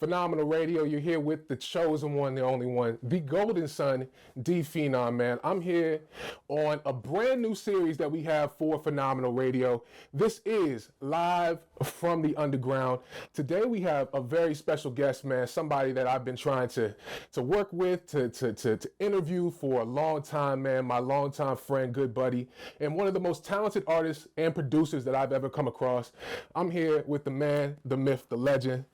Phenomenal Radio. You're here with the chosen one, the only one, the golden son, Phenom, man. I'm here on a brand new series that we have for Phenomenal Radio. This is Live from the Underground. Today we have a very special guest, man, somebody that I've been trying to work with, to interview for a long time, man, my longtime friend, good buddy, and one of the most talented artists and producers that I've ever come across. I'm here with the man, the myth, the legend,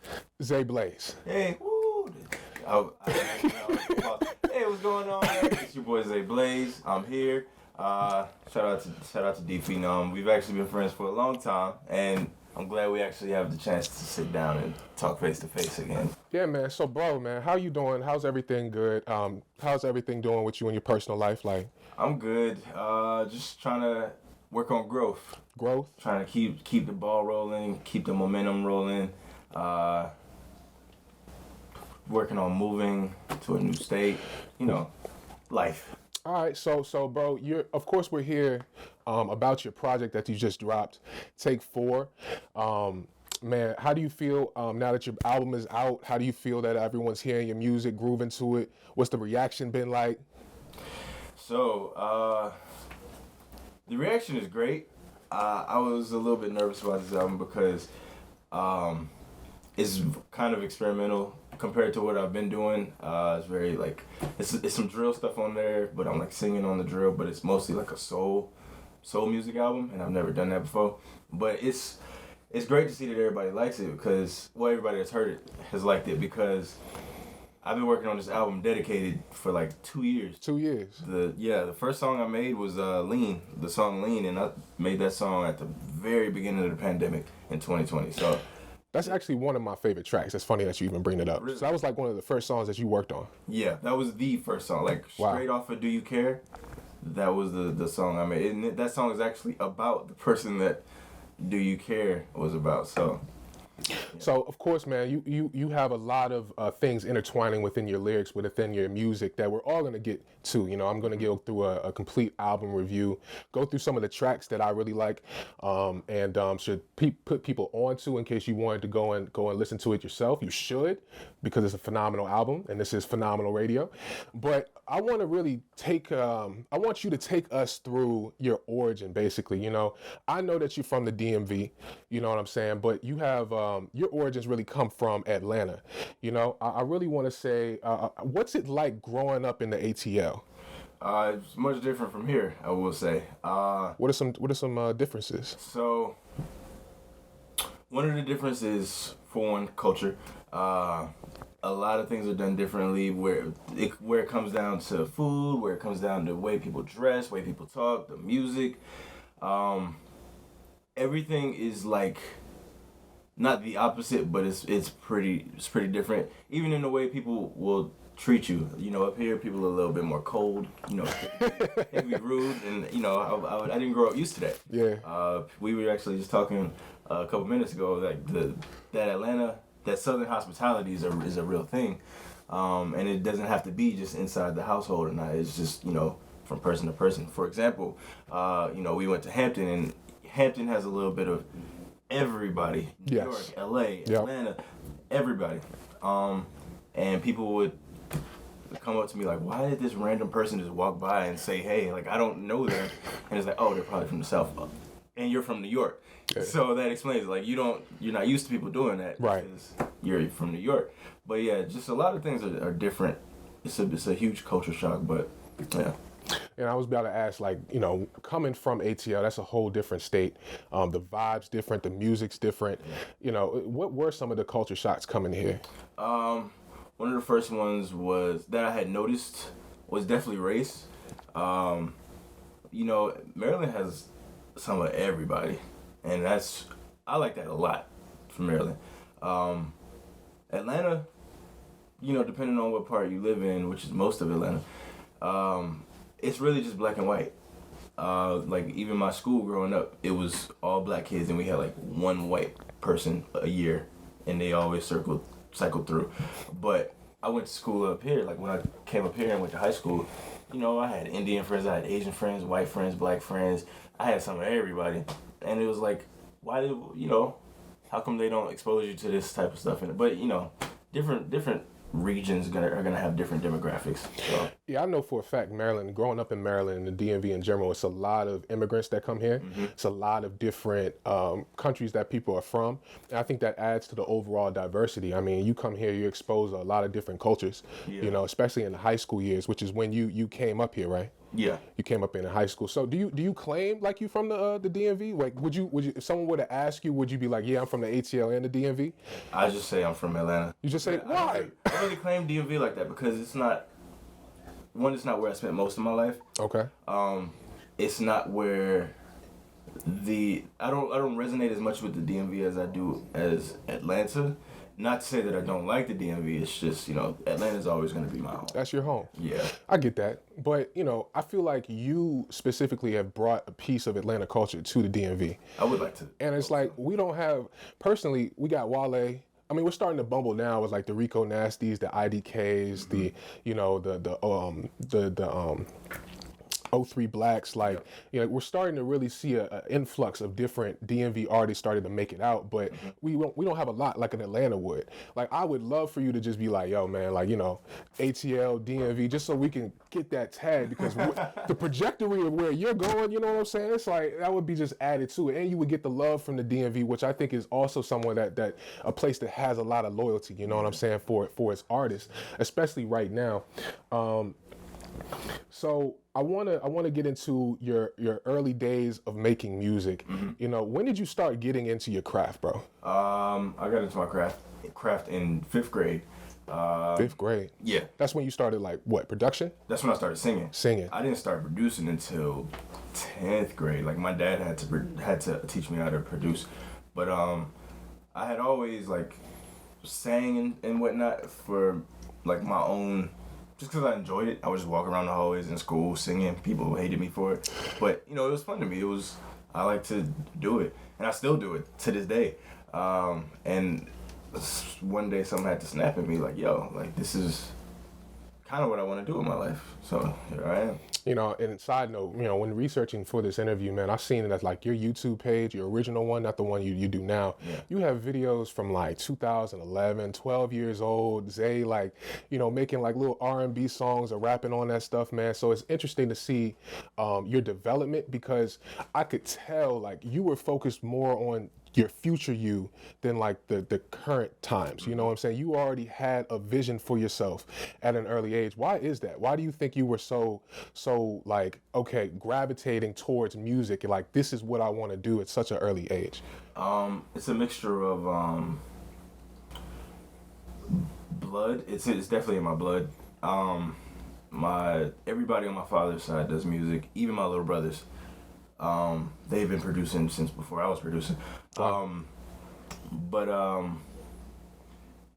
Zay Blaze. Hey, woo! Hey, what's going on? It's your boy Zay Blaze. I'm here. Shout out to Phenom. We've actually been friends for a long time, and I'm glad we actually have the chance to sit down and talk face to face again. Yeah, man. So, bro, man, how you doing? How's everything good? How's everything doing with you in your personal life? Like, I'm good. Just trying to work on growth. Growth? Trying to keep the ball rolling, keep the momentum rolling. Working on moving to a new state, life. All right, so bro, of course we're here about your project that you just dropped, Take 4. Man, how do you feel now that your album is out? How do you feel that everyone's hearing your music, grooving to it? What's the reaction been like? So, the reaction is great. I was a little bit nervous about this album because it's kind of experimental compared to what I've been doing. It's very it's some drill stuff on there, but I'm like singing on the drill, but it's mostly like a soul music album, and I've never done that before. But it's great to see that everybody likes it because, well, everybody that's heard it has liked it because I've been working on this album dedicated for like 2 years. 2 years. The first song I made was Lean, the song Lean, and I made that song at the very beginning of the pandemic in 2020. So that's actually one of my favorite tracks. It's funny that you even bring it up. Really? So that was like one of the first songs that you worked on. Yeah, that was the first song. Like straight off of Do You Care? That was the song I made. And that song is actually about the person that Do You Care was about. So yeah. So, of course, man, you have a lot of things intertwining within your lyrics, within your music that we're all going to get to. I'm going to go through a complete album review, go through some of the tracks that I really like, and should put people onto in case you wanted to go and listen to it yourself. You should, because it's a phenomenal album, and this is Phenomenal Radio. But I want to really I want you to take us through your origin, basically. I know that you're from the DMV, you know what I'm saying, but you have your origins really come from Atlanta. I really want to say, what's it like growing up in the ATL? It's much different from here, I will say. What are some differences? So, one of the differences, for one, culture. A lot of things are done differently where it comes down to food, where it comes down to the way people dress, way people talk, the music. Everything is like not the opposite, but it's pretty different. Even in the way people will treat you. Up here people are a little bit more cold. They can be rude, and I didn't grow up used to that. Yeah. We were actually just talking a couple minutes ago, like that Atlanta. That Southern hospitality is a real thing, and it doesn't have to be just inside the household or not. It's just from person to person. For example, we went to Hampton, and Hampton has a little bit of everybody. New Yes. York, L.A., Atlanta, everybody, and people would come up to me like, why did this random person just walk by and say hey? Like, I don't know them, and it's like, oh, they're probably from the South, and you're from New York. Yeah. So that explains, like, you're not used to people doing that, right? Because you're from New York. But yeah, just a lot of things are different. It's a huge culture shock, but yeah. And I was about to ask, like, coming from ATL, that's a whole different state. The vibe's different, the music's different. What were some of the culture shocks coming here? One of the first ones that I had noticed was definitely race. Maryland has some of everybody. And I like that a lot from Maryland. Atlanta, depending on what part you live in, which is most of Atlanta, it's really just black and white. Like even my school growing up, it was all black kids, and we had like one white person a year, and they always cycled through. But I went to school up here. Like when I came up here and went to high school, I had Indian friends, I had Asian friends, white friends, black friends. I had some of everybody. And it was like, why did, how come they don't expose you to this type of stuff? But, different regions are gonna have different demographics. So. Yeah, I know for a fact Maryland, growing up in Maryland and the DMV in general, it's a lot of immigrants that come here. It's a lot of different countries that people are from. And I think that adds to the overall diversity. I mean, you come here, you expose a lot of different cultures, you know, especially in the high school years, which is when you came up here, right? Yeah. You came up in high school. So do you claim like you from the DMV? Like would you if someone were to ask you, would you be like, yeah, I'm from the ATL and the DMV? I just say I'm from Atlanta. You just say why? I don't really claim DMV like that because it's not where I spent most of my life. Okay. It's not where I don't resonate as much with the DMV as I do as Atlanta. Not to say that I don't like the DMV, it's just, you know, Atlanta's always going to be my home. That's your home. Yeah. I get that. But, you know, I feel like you specifically have brought a piece of Atlanta culture to the DMV. I would like to. And it's like, we don't have, personally, we got Wale. I mean, we're starting to bumble now with like the Rico Nasties, the IDKs, the, you know, the 03 Blacks, like, you know, we're starting to really see an influx of different DMV artists starting to make it out, but we don't have a lot like an Atlanta would. Like, I would love for you to just be like, yo, man, like, you know, ATL, DMV, just so we can get that tag, because the trajectory of where you're going, you know what I'm saying? It's like, that would be just added to it, and you would get the love from the DMV, which I think is also someone that a place that has a lot of loyalty, you know what I'm saying, for its artists, especially right now. So I wanna get into your early days of making music. You know, when did you start getting into your craft, bro? I got into my craft in 5th grade. 5th grade. Yeah. That's when you started, like, what, production? That's when I started singing. Singing. I didn't start producing until 10th grade. Like, my dad had to teach me how to produce, but I had always like sang and whatnot for like my own. Just because I enjoyed it. I would just walk around the hallways in school singing. People hated me for it. But, you know, it was fun to me. I like to do it. And I still do it to this day. And one day something had to snap at me like, yo, like, this is kind of what I want to do in my life. So here I am. You know, and side note, you know, when researching for this interview, man, I've seen it as like your YouTube page, your original one, not the one you do now. Yeah. You have videos from like 2011, 12 years old, Zay, like, you know, making like little R&B songs or rapping on that stuff, man. So it's interesting to see your development, because I could tell like you were focused more on your future you than like the current times. You know what I'm saying? You already had a vision for yourself at an early age. Why is that? Why do you think you were so like, okay, gravitating towards music and like, this is what I want to do at such an early age? It's a mixture of blood. It's definitely in my blood. Everybody on my father's side does music, even my little brothers. They've been producing since before I was producing. Wow.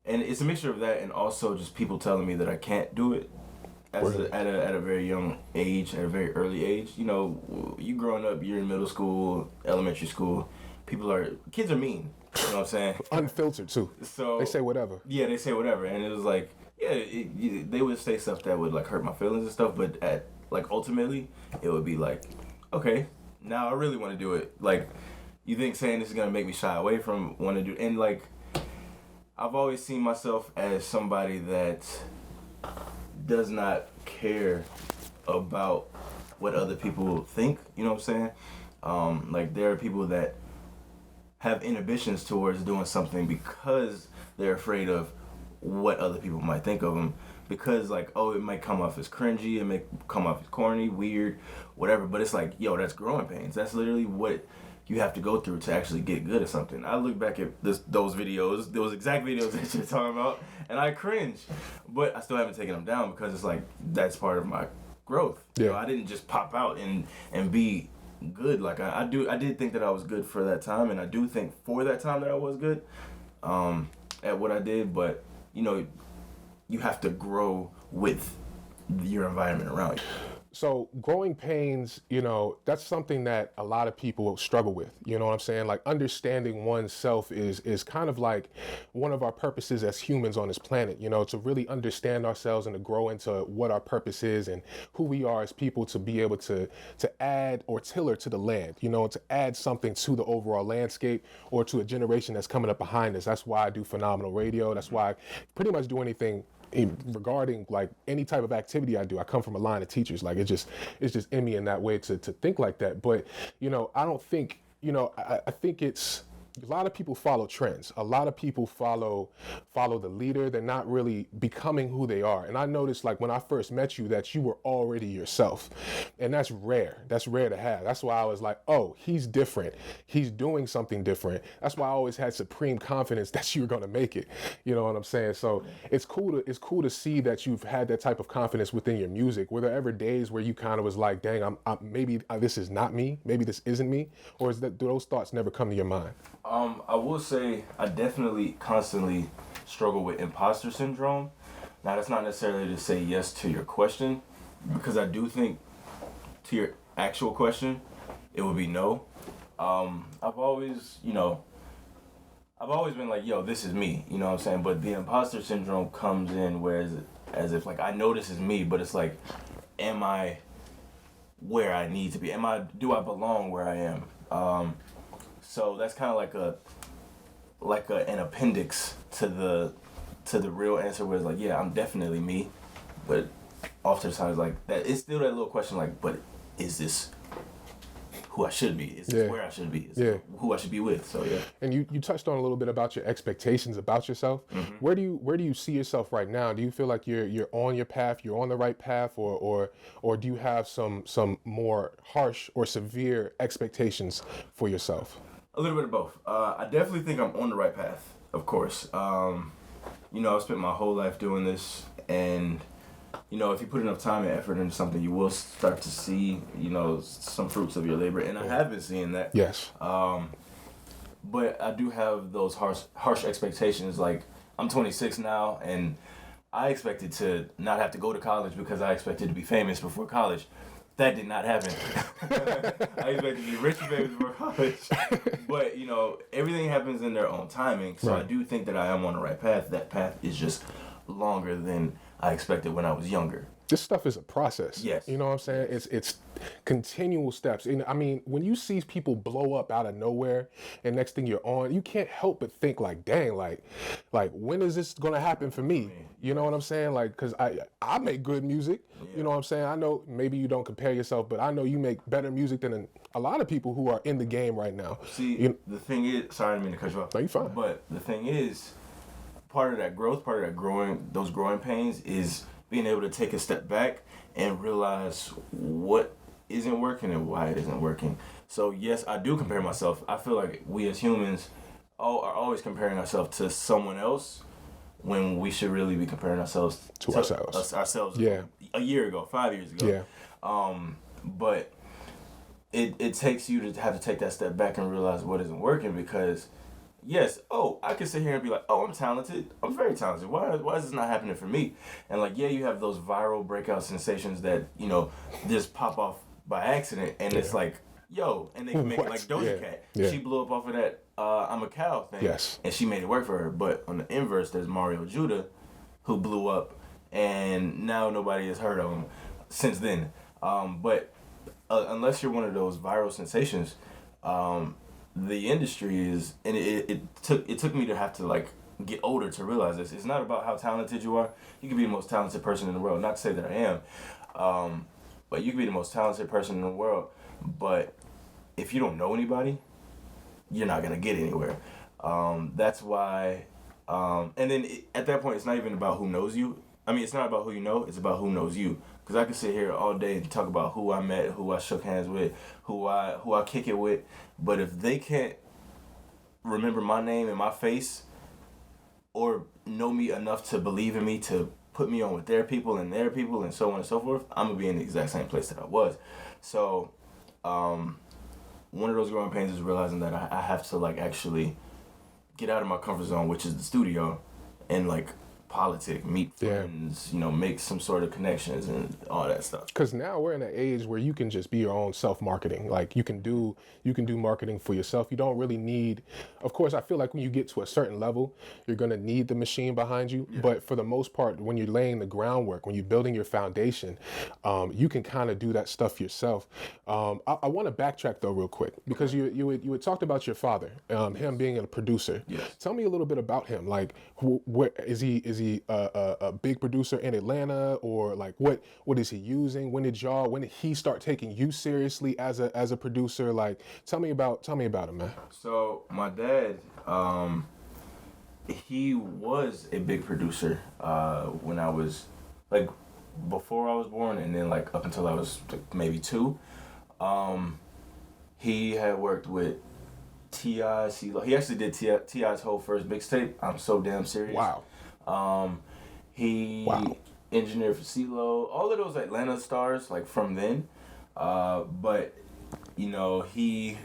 And it's a mixture of that and also just people telling me that I can't do it at a very young age, at a very early age. You know, you growing up, you're in middle school, elementary school, kids are mean. You know what I'm saying? Unfiltered too. So they say whatever. Yeah, they say whatever, and it was like, yeah, they would say stuff that would like hurt my feelings and stuff, but ultimately, it would be like, okay, now I really want to do it. Like, you think saying this is gonna make me shy away from wanting to do, and like, I've always seen myself as somebody that does not care about what other people think. You know what I'm saying? Like, there are people that have inhibitions towards doing something because they're afraid of what other people might think of them. Because, like, oh, it might come off as cringy, it may come off as corny, weird, whatever. But it's like, yo, that's growing pains. That's literally what you have to go through to actually get good at something. I look back at those videos, those exact videos that you're talking about, and I cringe. But I still haven't taken them down because it's like, that's part of my growth. Yeah. You know, I didn't just pop out and be good. Like, I did think that I was good for that time, and I do think for that time that I was good at what I did. But, you know, you have to grow with your environment around you. So growing pains, that's something that a lot of people struggle with. You know what I'm saying? Like understanding oneself is kind of like one of our purposes as humans on this planet, to really understand ourselves and to grow into what our purpose is and who we are as people, to be able to add or tiller to the land, to add something to the overall landscape or to a generation that's coming up behind us. That's why I do phenomenal radio. That's why I pretty much do anything regarding like any type of activity I do. I come from a line of teachers. Like it's just in me in that way to think like that. But I don't think, I think it's a lot of people follow trends. A lot of people follow the leader. They're not really becoming who they are. And I noticed, like, when I first met you, that you were already yourself. And that's rare. That's rare to have. That's why I was like, oh, he's different. He's doing something different. That's why I always had supreme confidence that you were going to make it. You know what I'm saying? So it's cool to see that you've had that type of confidence within your music. Were there ever days where you kind of was like, dang, maybe this is not me. Maybe this isn't me. Or do those thoughts never come to your mind? I will say I definitely constantly struggle with imposter syndrome. Now, that's not necessarily to say yes to your question, because I do think to your actual question, it would be no. I've always been like, yo, this is me, you know what I'm saying? But the imposter syndrome comes in as if like I know this is me, but it's like, am I where I need to be? Do I belong where I am? So that's kind of like an appendix to the real answer, where it's like, yeah, I'm definitely me, but oftentimes like that, it's still that little question like, but is this who I should be? Is this where I should be? Is this who I should be with? So yeah. And you touched on a little bit about your expectations about yourself. Mm-hmm. Where do you see yourself right now? Do you feel like you're on your path, you're on the right path, or do you have some more harsh or severe expectations for yourself? A little bit of both. I definitely think I'm on the right path, of course. I've spent my whole life doing this, and, if you put enough time and effort into something, you will start to see, some fruits of your labor, and I have been seeing that. Yes. But I do have those harsh expectations. Like, I'm 26 now, and I expected to not have to go to college because I expected to be famous before college. That did not happen. I expected to be rich and famous before college. But, everything happens in their own timing. So right. I do think that I am on the right path. That path is just longer than I expected when I was younger. This stuff is a process. Yes. You know what I'm saying? It's continual steps. And I mean, when you see people blow up out of nowhere and next thing you're on, you can't help but think like, dang, like when is this going to happen for me? You know what I'm saying? Like, because I make good music. Yeah. You know what I'm saying? I know maybe you don't compare yourself, but I know you make better music than a lot of people who are in the game right now. See, the thing is, sorry, I didn't mean to cut you off. No, you're fine. But the thing is, part of that those growing pains is being able to take a step back and realize what isn't working and why it isn't working. So yes, I do compare myself. I feel like we as humans are always comparing ourselves to someone else when we should really be comparing ourselves to ourselves. Yeah. A year ago, 5 years ago. Yeah. But it takes you to have to take that step back and realize what isn't working, because yes, I can sit here and be like, I'm talented. I'm very talented. Why is this not happening for me? And like, yeah, you have those viral breakout sensations that, just pop off by accident, and it's like, yo, and they can make it like Doja Cat. Yeah. She blew up off of that I'm a cow thing. Yes. And she made it work for her. But on the inverse, there's Mario Judah, who blew up, and now nobody has heard of him since then. But unless you're one of those viral sensations, the industry is, and it took me to have to like get older to realize this. It's not about how talented you are. You can be the most talented person in the world. Not to say that I am, but you can be the most talented person in the world. But if you don't know anybody, you're not gonna get anywhere. That's why. And then at that point, it's not even about who knows you. I mean, it's not about who you know. It's about who knows you. Because I can sit here all day and talk about who I met, who I shook hands with, who I kick it with. But if they can't remember my name and my face, or know me enough to believe in me to put me on with their people and so on and so forth, I'm going to be in the exact same place that I was. So one of those growing pains is realizing that I have to like actually get out of my comfort zone, which is the studio, and like politic, meet friends, you know, make some sort of connections and all that stuff. Because now we're in an age where you can just be your own self-marketing. Like you can do marketing for yourself. You don't really need, of course, I feel like when you get to a certain level, you're going to need the machine behind you. Yeah. But for the most part, when you're laying the groundwork, when you're building your foundation, you can kind of do that stuff yourself. I want to backtrack though real quick, because you had talked about your father, him being a producer. Yes. Tell me a little bit about him. Like, where is he a big producer in Atlanta, or like what is he using? When did he start taking you seriously as a producer? Like, tell me about him, man. So my dad, he was a big producer when I was like before I was born, and then like up until I was like, maybe 2. He had worked with T.I. CeeLo. He actually did T.I.'s whole first mixtape, I'm So Damn Serious. Wow. He engineered for CeeLo, all of those Atlanta stars like from then. But you know, he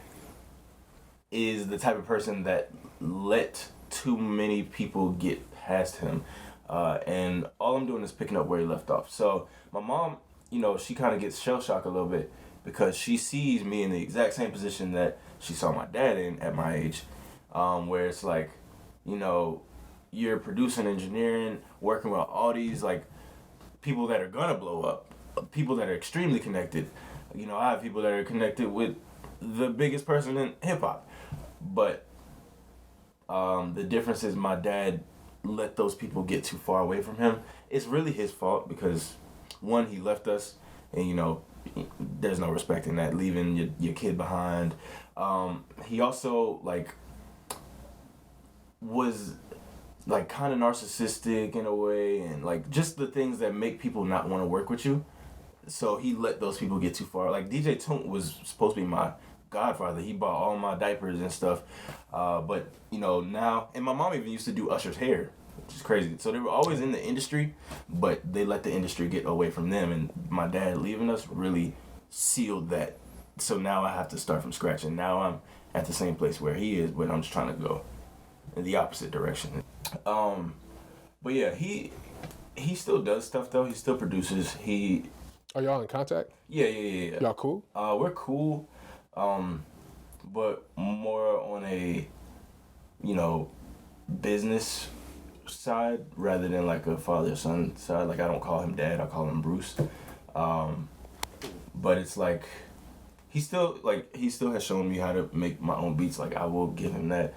is the type of person that let too many people get past him. And all I'm doing is picking up where he left off. So my mom, you know, she kind of gets shell-shocked a little bit because she sees me in the exact same position that she saw my dad in at my age, where it's like, you know, you're producing, engineering, working with all these like people that are gonna blow up, people that are extremely connected. You know, I have people that are connected with the biggest person in hip hop, but the difference is my dad let those people get too far away from him. It's really his fault because one, he left us, and you know, there's no respect in that, leaving your kid behind. He also like was like kind of narcissistic in a way, and like just the things that make people not want to work with you. So he let those people get too far. Like DJ Toont was supposed to be my godfather. He bought all my diapers and stuff. But you know, now, and my mom even used to do Usher's hair, which is crazy. So they were always in the industry, but they let the industry get away from them. And my dad leaving us really sealed that. So now I have to start from scratch. And now I'm at the same place where he is, but I'm just trying to go in the opposite direction. But yeah, he still does stuff though. He still produces. Are y'all in contact? Yeah. Y'all cool? We're cool, but more on a, you know, business side rather than like a father-son side. Like I don't call him dad, I call him Bruce. But it's like he still has shown me how to make my own beats. Like I will give him that.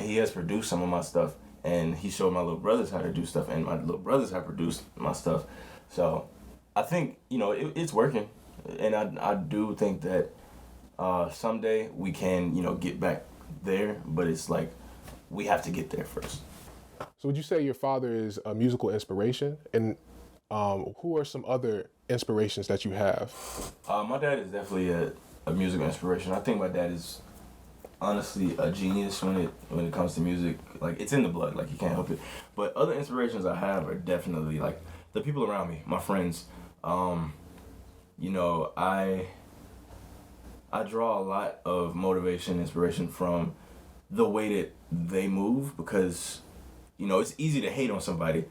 He has produced some of my stuff, and he showed my little brothers how to do stuff, and my little brothers have produced my stuff. So I think, you know, it's working, and I do think that someday we can, you know, get back there, but it's like we have to get there first. So would you say your father is a musical inspiration, and who are some other inspirations that you have? My dad is definitely a musical inspiration. I think my dad is honestly a genius when it comes to music. Like it's in the blood, like you can't help it. But other inspirations I have are definitely like the people around me, my friends. You know, I draw a lot of motivation, inspiration from the way that they move, because, you know, it's easy to hate on somebody.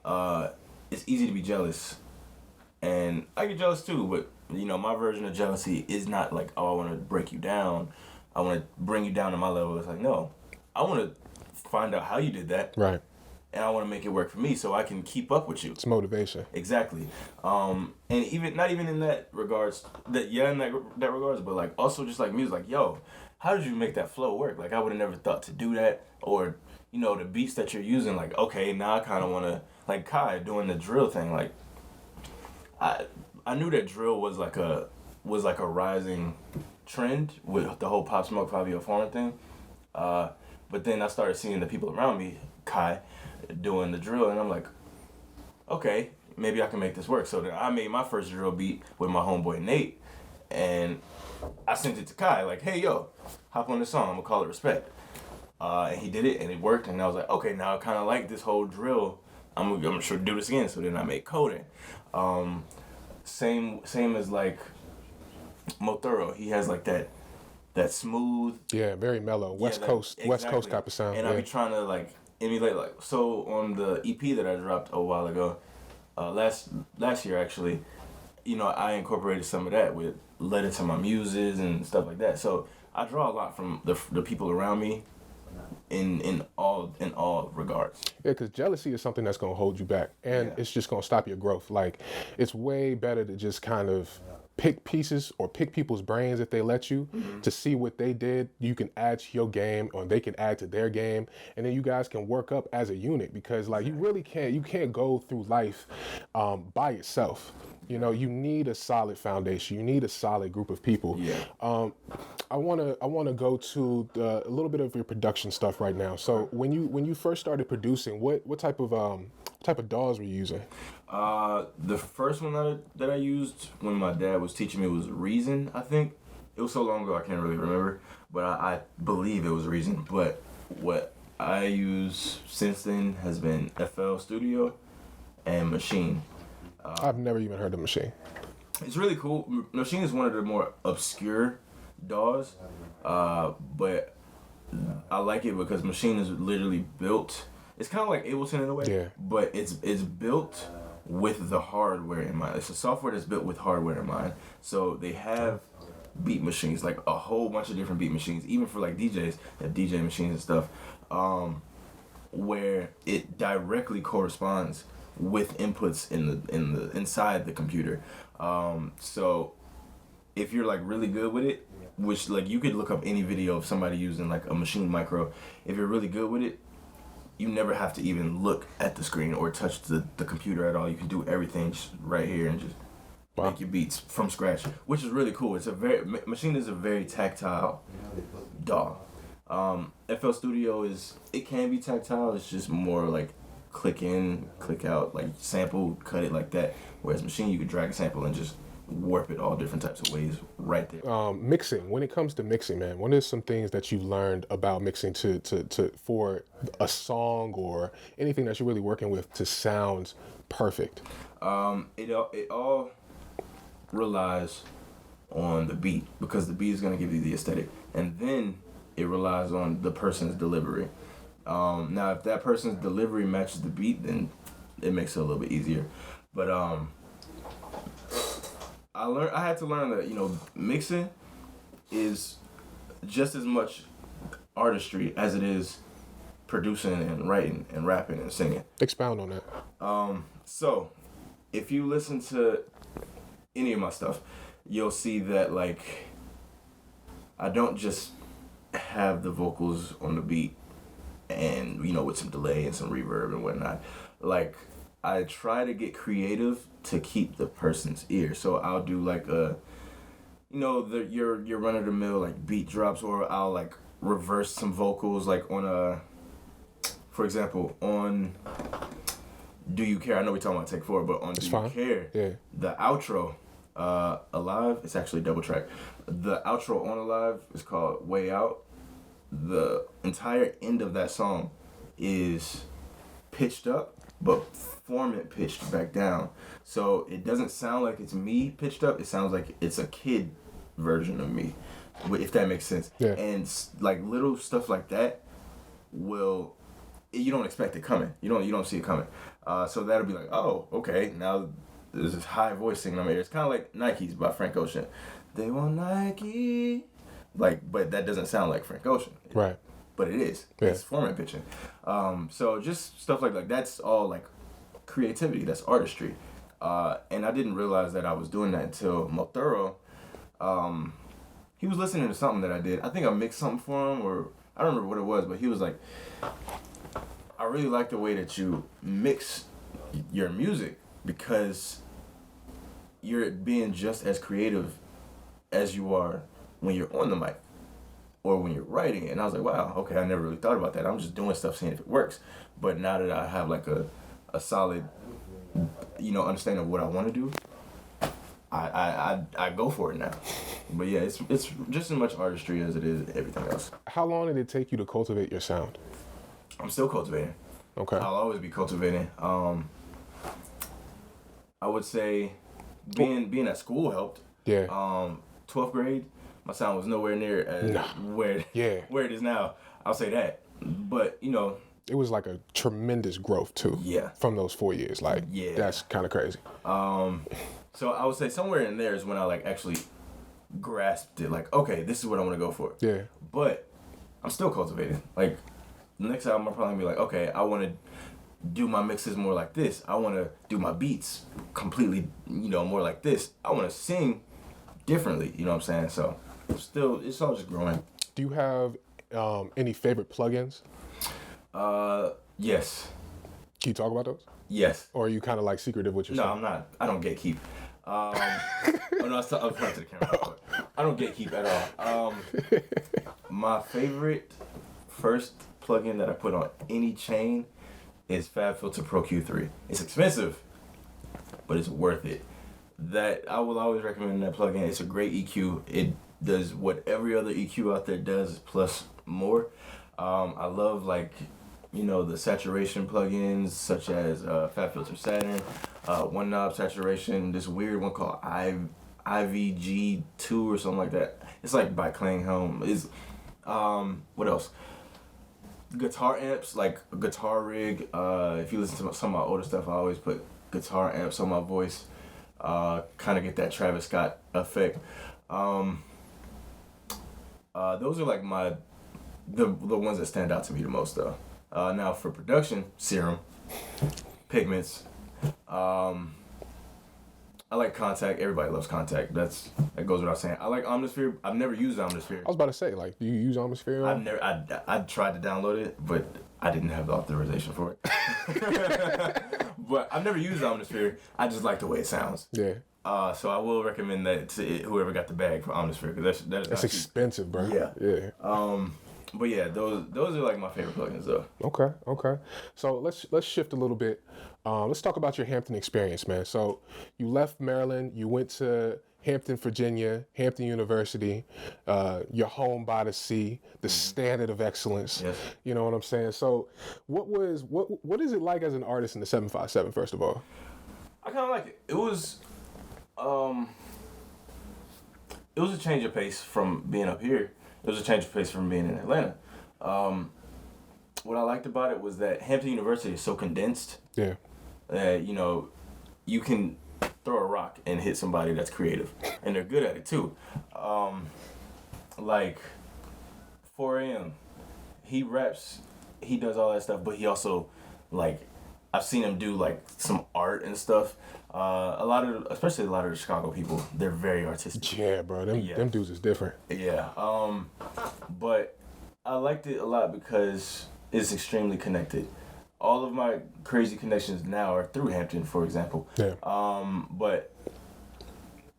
It's easy to be jealous. And I get jealous too, but, you know, my version of jealousy is not like, oh, I want to break you down. I want to bring you down to my level. It's like, no, I want to find out how you did that. Right. And I want to make it work for me so I can keep up with you. It's motivation. Exactly. And even not even in that regards, in that regards, but like also just like music, like, yo, how did you make that flow work? Like I would have never thought to do that. Or, you know, the beats that you're using, like, okay, now I kind of want to, like Kai doing the drill thing. Like I knew that drill was like a rising trend with the whole Pop Smoke Fabio Foreign thing. But then I started seeing the people around me, Kai, doing the drill, and I'm like, okay, maybe I can make this work. So then I made my first drill beat with my homeboy Nate, and I sent it to Kai, like, hey, yo, hop on this song, I'm gonna call it Respect. And he did it, and it worked, and I was like, okay, now I kind of like this whole drill, I'm gonna sure do this again. So then I made Coding. Same as like Motoro, he has like that smooth, very mellow West Coast type of sound. And I be trying to like emulate so on the EP that I dropped a while ago, last year actually, I incorporated some of that with led into my muses and stuff like that. So I draw a lot from the people around me in all regards. Yeah, because jealousy is something that's going to hold you back, and it's just going to stop your growth. Like, it's way better to just kind of pick pieces or pick people's brains if they let you to see what they did. You can add to your game, or they can add to their game, and then you guys can work up as a unit. Because like, you really can't go through life by yourself. You need a solid foundation. You need a solid group of people. Yeah. I wanna go to a little bit of your production stuff right now. So when you first started producing, what type of DAWs were you using? The first one that I used when my dad was teaching me was Reason, I think. It was so long ago I can't really remember, but I believe it was Reason. But what I use since then has been FL Studio and Machine. I've never even heard of Machine. It's really cool. Machine is one of the more obscure DAWs, but I like it because Machine is literally built. It's kind of like Ableton in a way, Yeah. but it's built with the hardware in mind. It's a software that's built with hardware in mind. So they have beat machines, like a whole bunch of different beat machines, even for like DJs, that DJ machines and stuff, where it directly corresponds with inputs in the inside the computer. So if you're like really good with it, which like you could look up any video of somebody using like a Machine Micro, if you're really good with it, you never have to even look at the screen or touch the computer at all. You can do everything just right here and just make your beats from scratch, which is really cool. Machine is a very tactile DAW. FL Studio it can be tactile. It's just more like click in, click out, like sample, cut it like that. Whereas Machine, you could drag a sample and just warp it all different types of ways right there. Mixing. When it comes to mixing, man, what are some things that you've learned about mixing to for a song or anything that you're really working with to sound perfect? It all relies on the beat, because the beat is going to give you the aesthetic, and then it relies on the person's delivery. Now, if that person's delivery matches the beat, then it makes it a little bit easier. But I had to learn that mixing is just as much artistry as it is producing and writing and rapping and singing. Expound on that. So if you listen to any of my stuff, you'll see that like I don't just have the vocals on the beat and with some delay and some reverb and whatnot. Like, I try to get creative to keep the person's ear. So I'll do like your run of the mill like beat drops, or I'll like reverse some vocals like on for example on Do You Care? I know we're talking about Take 4, but on Do You Care, yeah, the outro, Alive, it's actually double track. The outro on Alive is called Way Out. The entire end of that song is pitched up, but formant pitched back down. So it doesn't sound like it's me pitched up. It sounds like it's a kid version of me, if that makes sense. Yeah. And like little stuff like that you don't expect it coming. You don't see it coming. So that'll be like, oh, okay, now there's this high voice singing on my ear. It's kind of like Nikes by Frank Ocean. They want Nike. Like, but that doesn't sound like Frank Ocean. Right. But it is. Yeah. It's format pitching. So just stuff like that. That's all like creativity. That's artistry. And I didn't realize that I was doing that until Motoro. He was listening to something that I did. I think I mixed something for him, or I don't remember what it was, but he was like, I really like the way that you mix your music, because you're being just as creative as you are when you're on the mic or when you're writing. And I was like, wow, okay, I never really thought about that. I'm just doing stuff, seeing if it works. But now that I have like a solid, understanding of what I want to do, I go for it now. But yeah, it's just as much artistry as it is everything else. How long did it take you to cultivate your sound? I'm still cultivating. Okay. I'll always be cultivating. I would say being at school helped. Yeah. 12th grade, my sound was nowhere near where it is now. I'll say that. But it was like a tremendous growth too. Yeah. From those 4 years, like Yeah. that's kind of crazy. So I would say somewhere in there is when I like actually grasped it. Like, okay, this is what I want to go for. Yeah. But I'm still cultivating. Like, the next album I'll probably be like, okay, I want to do my mixes more like this. I want to do my beats completely, more like this. I want to sing differently. You know what I'm saying? So still, it's all just growing. Do you have any favorite plugins? Yes. Can you talk about those? Yes. Or are you kind of like secretive with yourself? No, I'm not. I don't gatekeep. Oh no, I was talking to the camera. I don't gatekeep at all. My favorite first plugin that I put on any chain is FabFilter Pro Q3. It's expensive, but it's worth it. That I will always recommend that plugin. It's a great EQ. It does what every other EQ out there does plus more. I love the saturation plugins such as FabFilter Saturn, One Knob Saturation, this weird one called IVG2 or something like that. It's like by Klang Home. Is what else? Guitar amps, like a guitar rig. If you listen to some of my older stuff, I always put guitar amps on my voice. Kind of get that Travis Scott effect. Those are like the ones that stand out to me the most though. Now for production, Serum, Pigments. I like Contact. Everybody loves Contact. That goes without saying. I like Omnisphere. I've never used Omnisphere. I was about to say, like, do you use Omnisphere? I tried to download it, but I didn't have the authorization for it. But I've never used Omnisphere. I just like the way it sounds. Yeah. So I will recommend that to whoever got the bag for Omnisphere, because that's expensive, bro. Yeah. Yeah. But yeah, those are like my favorite plugins though. Okay. So let's shift a little bit. Let's talk about your Hampton experience, man. So you left Maryland, you went to Hampton, Virginia, Hampton University, your home by the sea, the standard of excellence. Yes. You know what I'm saying? So what is it like as an artist in the 757, first of all? I kind of like it. It was a change of pace from being up here. It was a change of pace from being in Atlanta. What I liked about it was that Hampton University is so condensed. Yeah. That, you can throw a rock and hit somebody that's creative. And they're good at it too. Like 4 a.m. He raps, he does all that stuff, but he also, I've seen him do some art and stuff. Especially a lot of the Chicago people, they're very artistic. Yeah, bro. Them dudes is different. Yeah. But I liked it a lot because it's extremely connected. All of my crazy connections now are through Hampton, for example. Yeah.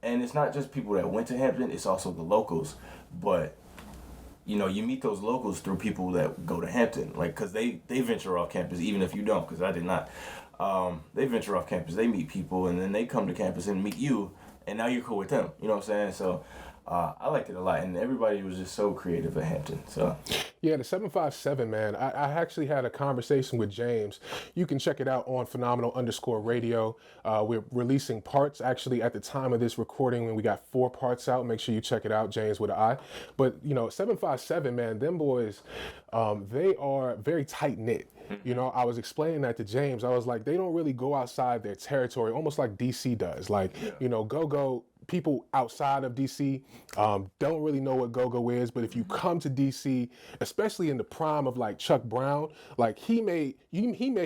And it's not just people that went to Hampton, it's also the locals. But you meet those locals through people that go to Hampton, because they venture off campus, even if you don't, because I did not. They venture off campus, they meet people, and then they come to campus and meet you, and now you're cool with them. You know what I'm saying? So I liked it a lot, and everybody was just so creative at Hampton. So yeah, the 757, man. I actually had a conversation with James. You can check it out on Phenomenal_radio. We're releasing parts actually at the time of this recording when we got 4 parts out. Make sure you check it out, James with an I. But 757, man, them boys, they are very tight knit. I was explaining that to James. I was like, they don't really go outside their territory, almost like DC does. Go-go people outside of DC don't really know what go-go is, but if you come to DC, especially in the prime of Chuck Brown, he may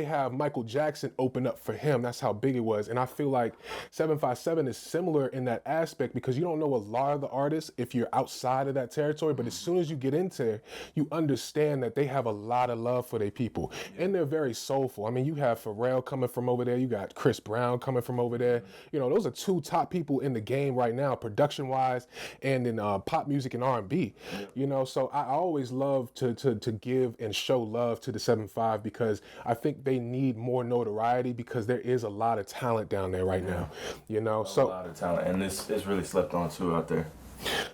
have Michael Jackson open up for him. That's how big it was. And I feel like 757 is similar in that aspect, because you don't know a lot of the artists if you're outside of that territory, but as soon as you get into there, you understand that they have a lot of love for their people, and they're very soulful. I mean, you have Pharrell coming from over there, you got Chris Brown coming from over there. Those are 2 top people in the game right now, production wise, and in pop music and R&B. So I always love to give and show love to the 7-5, because I think they need more notoriety, because there is a lot of talent down there right now. A lot of talent, and it's really slept on too out there.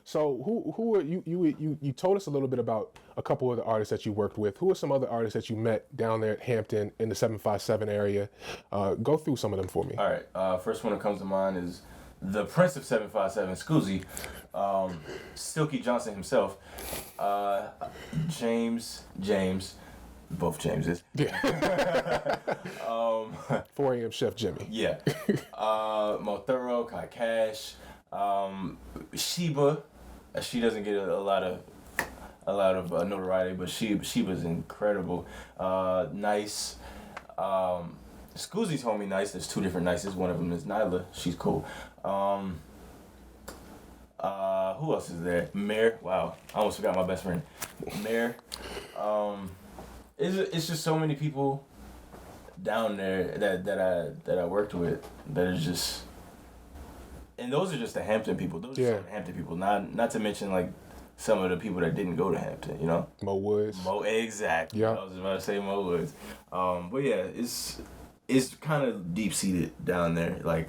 So who are you told us a little bit about a couple of the artists that you worked with. Who are some other artists that you met down there at Hampton in the 757 area? Go through some of them for me. All right. First one that comes to mind is the Prince of 757, Scoogie, Silky Johnson himself, James, both Jameses. Yeah. 4 a.m. Chef Jimmy. Yeah. Mo Thorough, Kai Cash, Sheba. She doesn't get a lot of notoriety, but Sheba's incredible. Nice. Scoogie told me Nice. There's 2 different Nices. One of them is Nyla. She's cool. Who else is there? Mare. Wow, I almost forgot my best friend. Mare. It's just so many people down there that I worked with that are just, and those are just the Hampton people. Those are some of the Hampton people. Not to mention like some of the people that didn't go to Hampton. You know. Mo Woods. Exactly. Yeah. I was about to say Mo Woods. But yeah, it's kind of deep seated down there, like,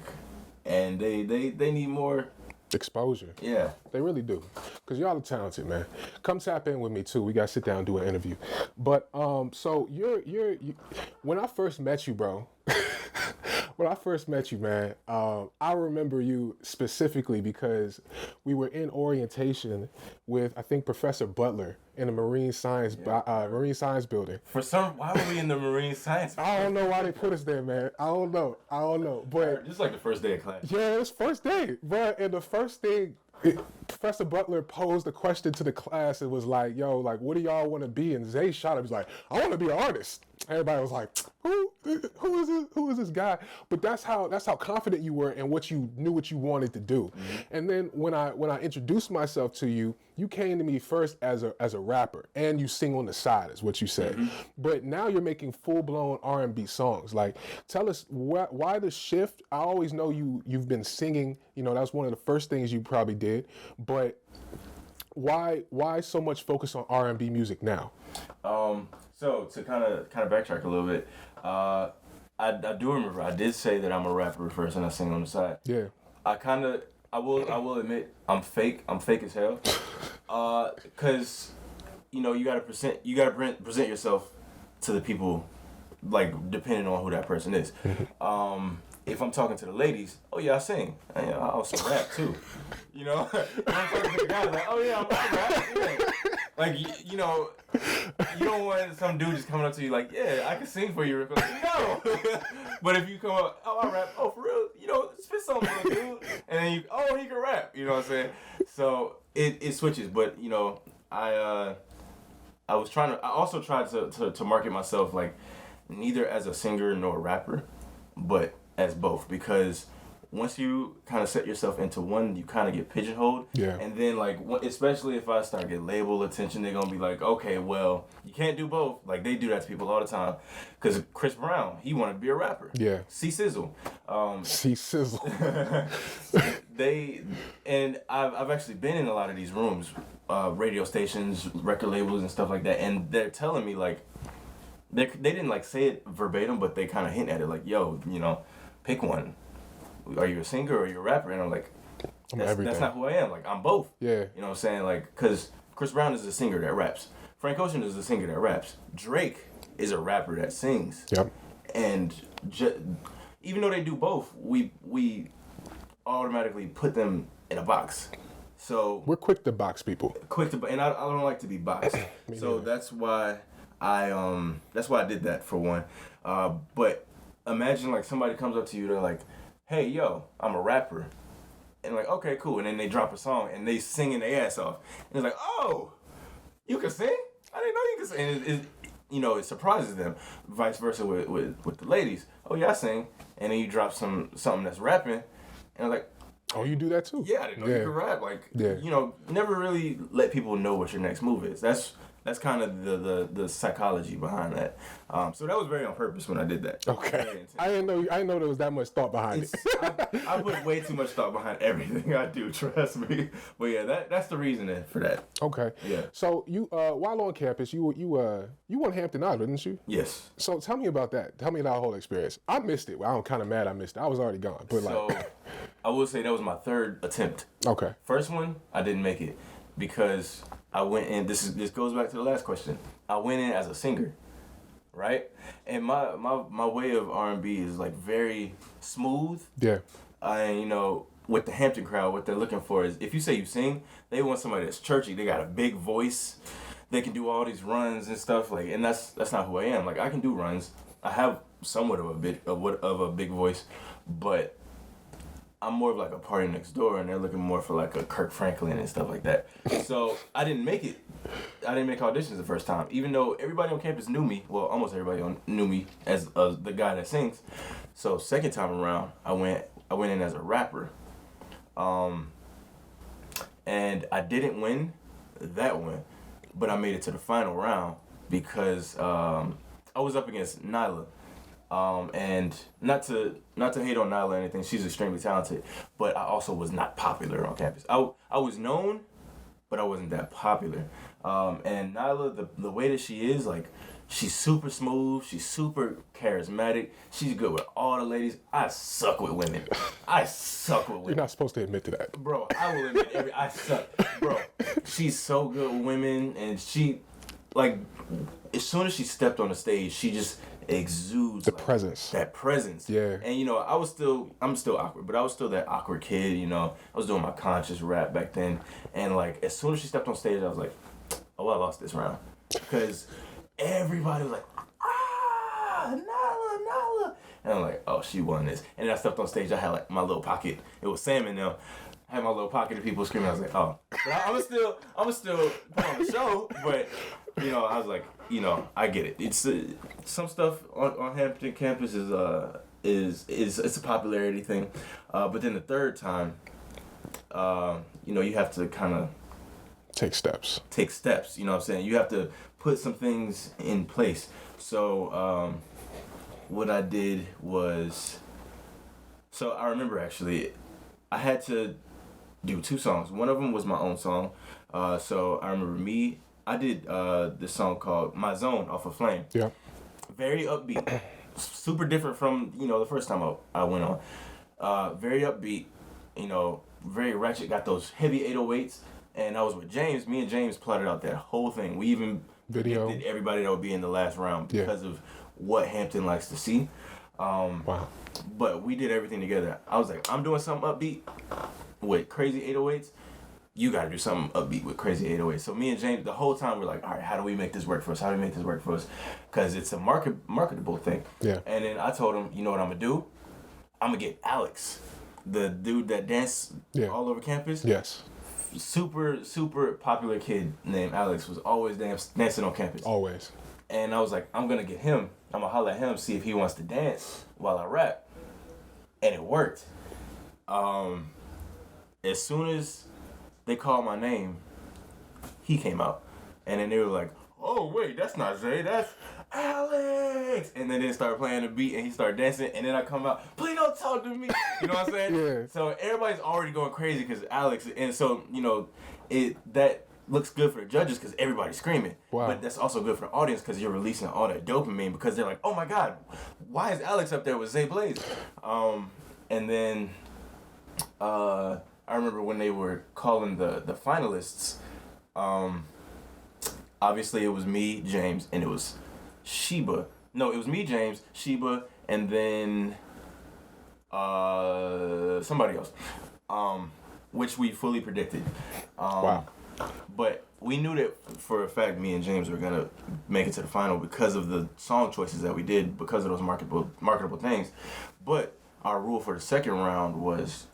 and they need more exposure. Yeah. They really do. Because y'all are talented, man. Come tap in with me, too. We got to sit down and do an interview. But, so you're when I first met you, bro, man, I remember you specifically because we were in orientation with, I think, Professor Butler in the marine science building. Why were we in the marine science? I don't know why they put us there, man. I don't know. But just like the first day of class. Yeah, it was first day, bro. And the first thing, Professor Butler posed a question to the class. It was like, "Yo, like, what do y'all want to be?" And Zay shot him. He's like, "I want to be an artist." Everybody was like, "Who is this guy?" But that's how confident you were in what you knew what you wanted to do. Mm-hmm. And then when I introduced myself to you, you came to me first as a rapper, and you sing on the side, is what you said. Mm-hmm. But now you're making full blown R&B songs. Like, tell us why the shift. I always know you've been singing. You know, that was one of the first things you probably did. But why so much focus on R&B music now? So to kind of backtrack a little bit, I do remember I did say that I'm a rapper first and I sing on the side. Yeah. I will admit I'm fake as hell. Cause you know you gotta present yourself to the people, like depending on who that person is. If I'm talking to the ladies, oh yeah, I sing. I also rap too. You know, if I'm talking to the guys, like, oh yeah, I rap. Yeah. Like, you know, you don't want some dude just coming up to you like, yeah, I can sing for you. No. But if you come up, oh, I rap. Oh, for real? You know, spit something, dude. And then he can rap. You know what I'm saying? So it switches. But you know, I also tried to market myself like neither as a singer nor a rapper, but as both, because once you kind of set yourself into one, you kind of get pigeonholed. Yeah. And then, like, especially if I start getting label attention, they're going to be like, okay, well, you can't do both. Like, they do that to people all the time. Because Chris Brown, he wanted to be a rapper. Yeah. C-Sizzle. C-Sizzle. And I've actually been in a lot of these rooms, radio stations, record labels, and stuff like that. And they're telling me, like, they didn't, like, say it verbatim, but they kind of hint at it. Like, yo, you know, pick one. Are you a singer or are you a rapper? And I'm like, that's not who I am. Like, I'm both. Yeah. You know what I'm saying? Like, because Chris Brown is a singer that raps. Frank Ocean is a singer that raps. Drake is a rapper that sings. Yep. And even though they do both, we automatically put them in a box. So we're quick to box people. And I don't like to be boxed. So that's why I did that for one. But imagine like somebody comes up to you, they're like, hey, yo, I'm a rapper. And like, okay, cool. And then they drop a song and they singing their ass off. And it's like, oh, you can sing? I didn't know you could sing. And it surprises them. Vice versa with the ladies. Oh, yeah, I sing. And then you drop something that's rapping. And I'm like, oh, you do that too? Yeah, I didn't know you could rap. Like, never really let people know what your next move is. That's kind of the psychology behind that. So that was very on purpose when I did that. Okay. I didn't know there was that much thought behind it. I put way too much thought behind everything I do, trust me. But yeah, that's the reasoning for that. Okay. Yeah. So you while on campus, you won Hampton Island, didn't you? Yes. So tell me about that. Tell me that whole experience. I missed it. Well, I'm kind of mad I missed it. I was already gone. But I will say that was my third attempt. Okay. First one, I didn't make it because I went in. This goes back to the last question. I went in as a singer, right? And my way of R&B is like very smooth. Yeah. And with the Hampton crowd, what they're looking for is if you say you sing, they want somebody that's churchy. They got a big voice. they can do all these runs and stuff, like, and that's not who I am. Like, I can do runs. I have somewhat of a big voice, but I'm more of like a party next door, and they're looking more for like a Kirk Franklin and stuff like that. So I didn't make it. I didn't make auditions the first time, even though everybody on campus knew me. Well, almost everybody knew me as the guy that sings. So second time around, I went in as a rapper, and I didn't win that one, but I made it to the final round because I was up against Nyla. And not to hate on Nyla or anything, she's extremely talented, but I also was not popular on campus. I was known, but I wasn't that popular. And Nyla, the way that she is, like, she's super smooth, she's super charismatic, she's good with all the ladies. I suck with women. You're not supposed to admit to that. Bro, I will admit I suck. Bro, she's so good with women, and she, like, as soon as she stepped on the stage, she just exudes the like, presence. That presence. Yeah. And you know, I'm still awkward, but I was still that awkward kid, you know. I was doing my conscious rap back then, and like as soon as she stepped on stage, I was like, oh, I lost this round, because everybody was like, Nala, and I'm like, oh, she won this. And then I stepped on stage, I had like my little pocket. It was Sam and them. I had my little pocket of people screaming. I was like, oh, but I'm still put on the show, but. You know, I was like, you know, I get it. It's some stuff on Hampton campus is it's a popularity thing, but then the third time, you know, you have to kind of take steps. You know what I'm saying? You have to put some things in place. So what I did was, so I remember actually, I had to do 2 songs. One of them was my own song. So I remember I did this song called My Zone off of Flame. Yeah. Very upbeat. Super different from, you know, the first time I went on. Very upbeat, you know, very ratchet, got those heavy 808s. And I was with James. Me and James plotted out that whole thing. We even did everybody that would be in the last round because of what Hampton likes to see. Wow. But we did everything together. I was like, I'm doing something upbeat with crazy 808s. You got to do something upbeat with crazy 808s. So me and James, the whole time, we're like, all right, how do we make this work for us? Because it's a marketable thing. Yeah. And then I told him, you know what I'm going to do? I'm going to get Alex, the dude that danced all over campus. Yes. Super, super popular kid named Alex was always dancing on campus. Always. And I was like, I'm going to get him. I'm going to holler at him, see if he wants to dance while I rap. And it worked. As soon as they called my name, he came out. And then they were like, oh, wait, that's not Zay, that's Alex. And then they started playing the beat and he started dancing. And then I come out, please don't talk to me. You know what I'm saying? Yeah. So everybody's already going crazy because Alex. And so, you know, that looks good for the judges because everybody's screaming. Wow. But that's also good for the audience because you're releasing all that dopamine because they're like, oh my God, why is Alex up there with Zay Blaze? And then I remember when they were calling the finalists, obviously it was me, James, and it was Sheba. No, it was me, James, Sheba, and then somebody else, which we fully predicted. Wow. But we knew that for a fact me and James were going to make it to the final because of the song choices that we did, because of those marketable things. But our rule for the second round was,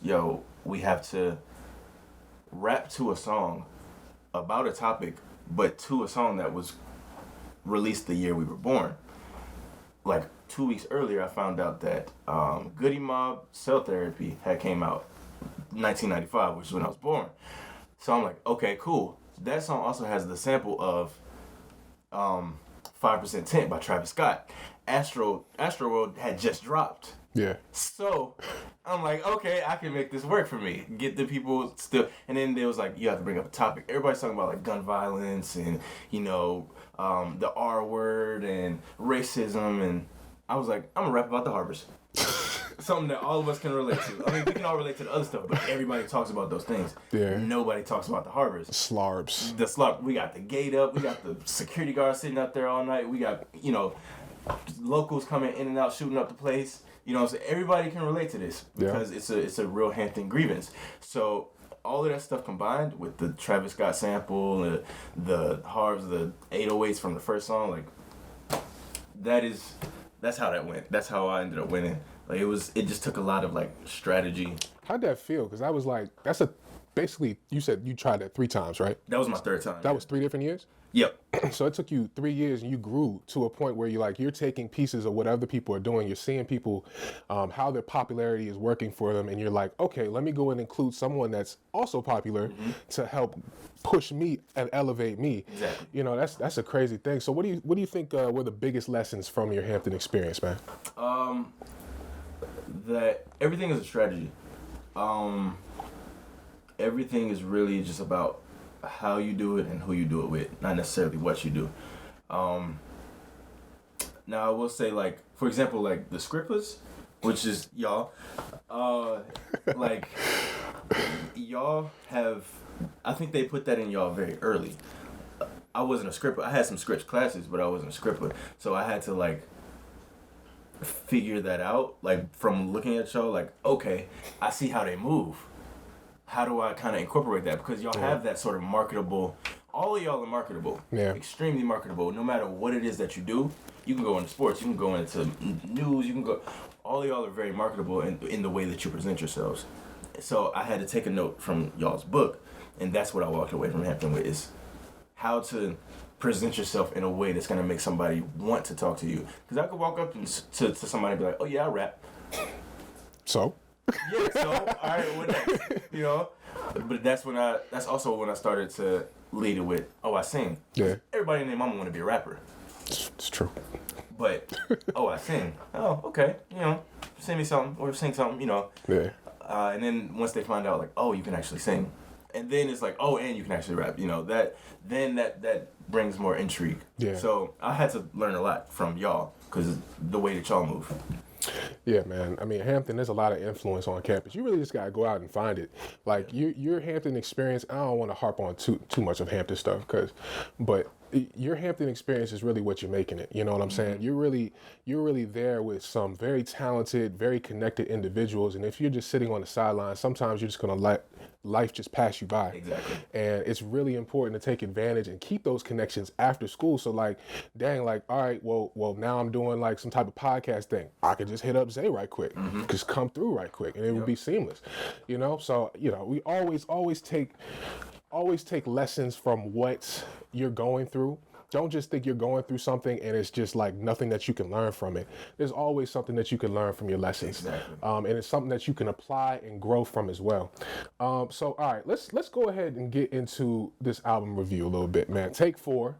we have to rap to a song about a topic, but to a song that was released the year we were born. Like 2 weeks earlier, I found out that Goody Mob Cell Therapy had came out 1995, which is when I was born. So I'm like, okay, cool. That song also has the sample of 5% Tint by Travis Scott. Astro World had just dropped. Yeah. So I'm like, okay, I can make this work for me. Get the people still. And then there was like, you have to bring up a topic. Everybody's talking about like gun violence and, the R word and racism. And I was like, I'm going to rap about the harbors. Something that all of us can relate to. I mean, we can all relate to the other stuff, but everybody talks about those things. Yeah. Nobody talks about the harbors. Slarbs. We got the gate up. We got the security guards sitting out there all night. We got, locals coming in and out, shooting up the place. So everybody can relate to this because it's a real Hampton grievance. So all of that stuff combined with the Travis Scott sample, the harps, the 808s from the first song, like that's how that went. That's how I ended up winning. Like it just took a lot of like strategy. How'd that feel? Because I was like, basically, you said you tried that 3 times, right? That was my third time. That was 3 different years? Yep. So it took you 3 years and you grew to a point where you're taking pieces of what other people are doing. You're seeing people, how their popularity is working for them. And you're like, okay, let me go and include someone that's also popular to help push me and elevate me. Exactly. You know, that's a crazy thing. So what do you think were the biggest lessons from your Hampton experience, man? That everything is a strategy. Everything is really just about how you do it and who you do it with, not necessarily what you do. Now I will say, like, for example, like the Scrippers, which is y'all, like y'all have, I think they put that in y'all very early. I wasn't a Scripper. I had some Scripps classes, but I wasn't a Scripper, so I had to like figure that out, like from looking at y'all, like, okay, I see how they move. How do I kind of incorporate that? Because y'all have that sort of marketable, all of y'all are marketable, extremely marketable, no matter what it is that you do. You can go into sports, you can go into news, you can go, all of y'all are very marketable in the way that you present yourselves. So I had to take a note from y'all's book, and that's what I walked away from Hampton with, is how to present yourself in a way that's going to make somebody want to talk to you. Because I could walk up to somebody and be like, oh yeah, I rap. So? Yeah, so, all right, what next? You know? But that's also when I started to lead it with, oh, I sing. Yeah. Everybody and their mama want to be a rapper. It's true. But, oh, I sing. Oh, okay. You know, sing me something or sing something, you know. Yeah. And then once they find out, like, oh, you can actually sing. And then it's like, oh, and you can actually rap. You know, that brings more intrigue. Yeah. So I had to learn a lot from y'all because the way that y'all move. Yeah, man. I mean, Hampton, there's a lot of influence on campus. You really just gotta go out and find it. Like your Hampton experience. I don't want to harp on too much of Hampton stuff, but your Hampton experience is really what you're making it. You know what I'm saying? You're really there with some very talented, very connected individuals. And if you're just sitting on the sidelines, sometimes you're just gonna let life just pass you by. Exactly. And it's really important to take advantage and keep those connections after school. So like, dang, like, all right, well now I'm doing like some type of podcast thing. I could just hit up Zay right quick, just come through right quick, and it would be seamless. You know, so we always take lessons from what you're going through. Don't just think you're going through something and it's just like nothing that you can learn from it. There's always something that you can learn from your lessons. Exactly. And it's something that you can apply and grow from as well. So all right, let's go ahead and get into this album review a little bit, man. Take four,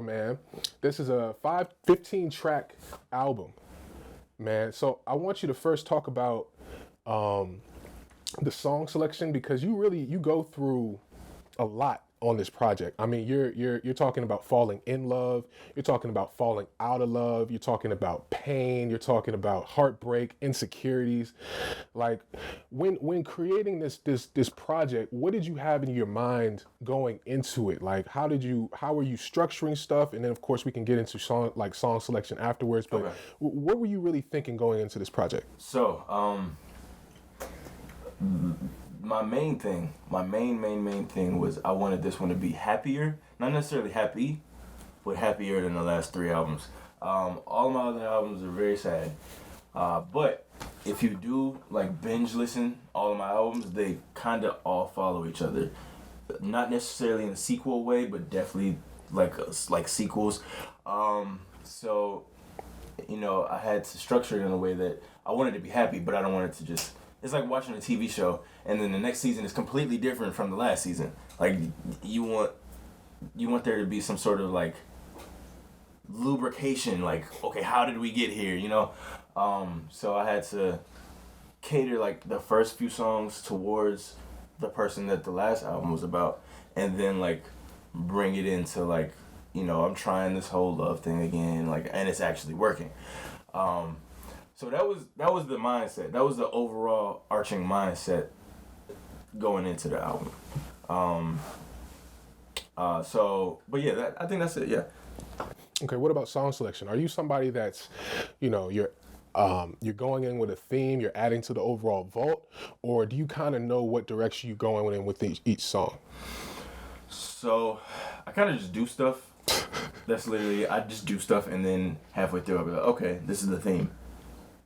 man. This is a 15 track album, man. So I want you to first talk about the song selection, because you go through a lot on this project. I mean, you're talking about falling in love, you're talking about falling out of love, you're talking about pain, you're talking about heartbreak, insecurities. Like when creating this project, what did you have in your mind going into it? Like how were you structuring stuff? And then of course we can get into song selection afterwards, but okay. What were you really thinking going into this project? So, my main thing was I wanted this one to be happier, not necessarily happy, but happier than the last 3 albums. All of my other albums are very sad, but if you do like binge listen all of my albums, they kind of all follow each other, not necessarily in a sequel way, but definitely like sequels. So I had to structure it in a way that I wanted to be happy, but I don't want it to just. It's like watching a TV show, and then the next season is completely different from the last season. Like you want there to be some sort of like lubrication. Like, okay, how did we get here? So I had to cater like the first few songs towards the person that the last album was about, and then like bring it into like I'm trying this whole love thing again, like, and it's actually working. So that was the mindset. That was the overall arching mindset going into the album. But I think that's it. Yeah. Okay. What about song selection? Are you somebody that's, you're you're going in with a theme, you're adding to the overall vault, or do you kind of know what direction you're going in with each song? So I kind of just do stuff. That's literally, I just do stuff, and then halfway through I'll be like, okay, this is the theme.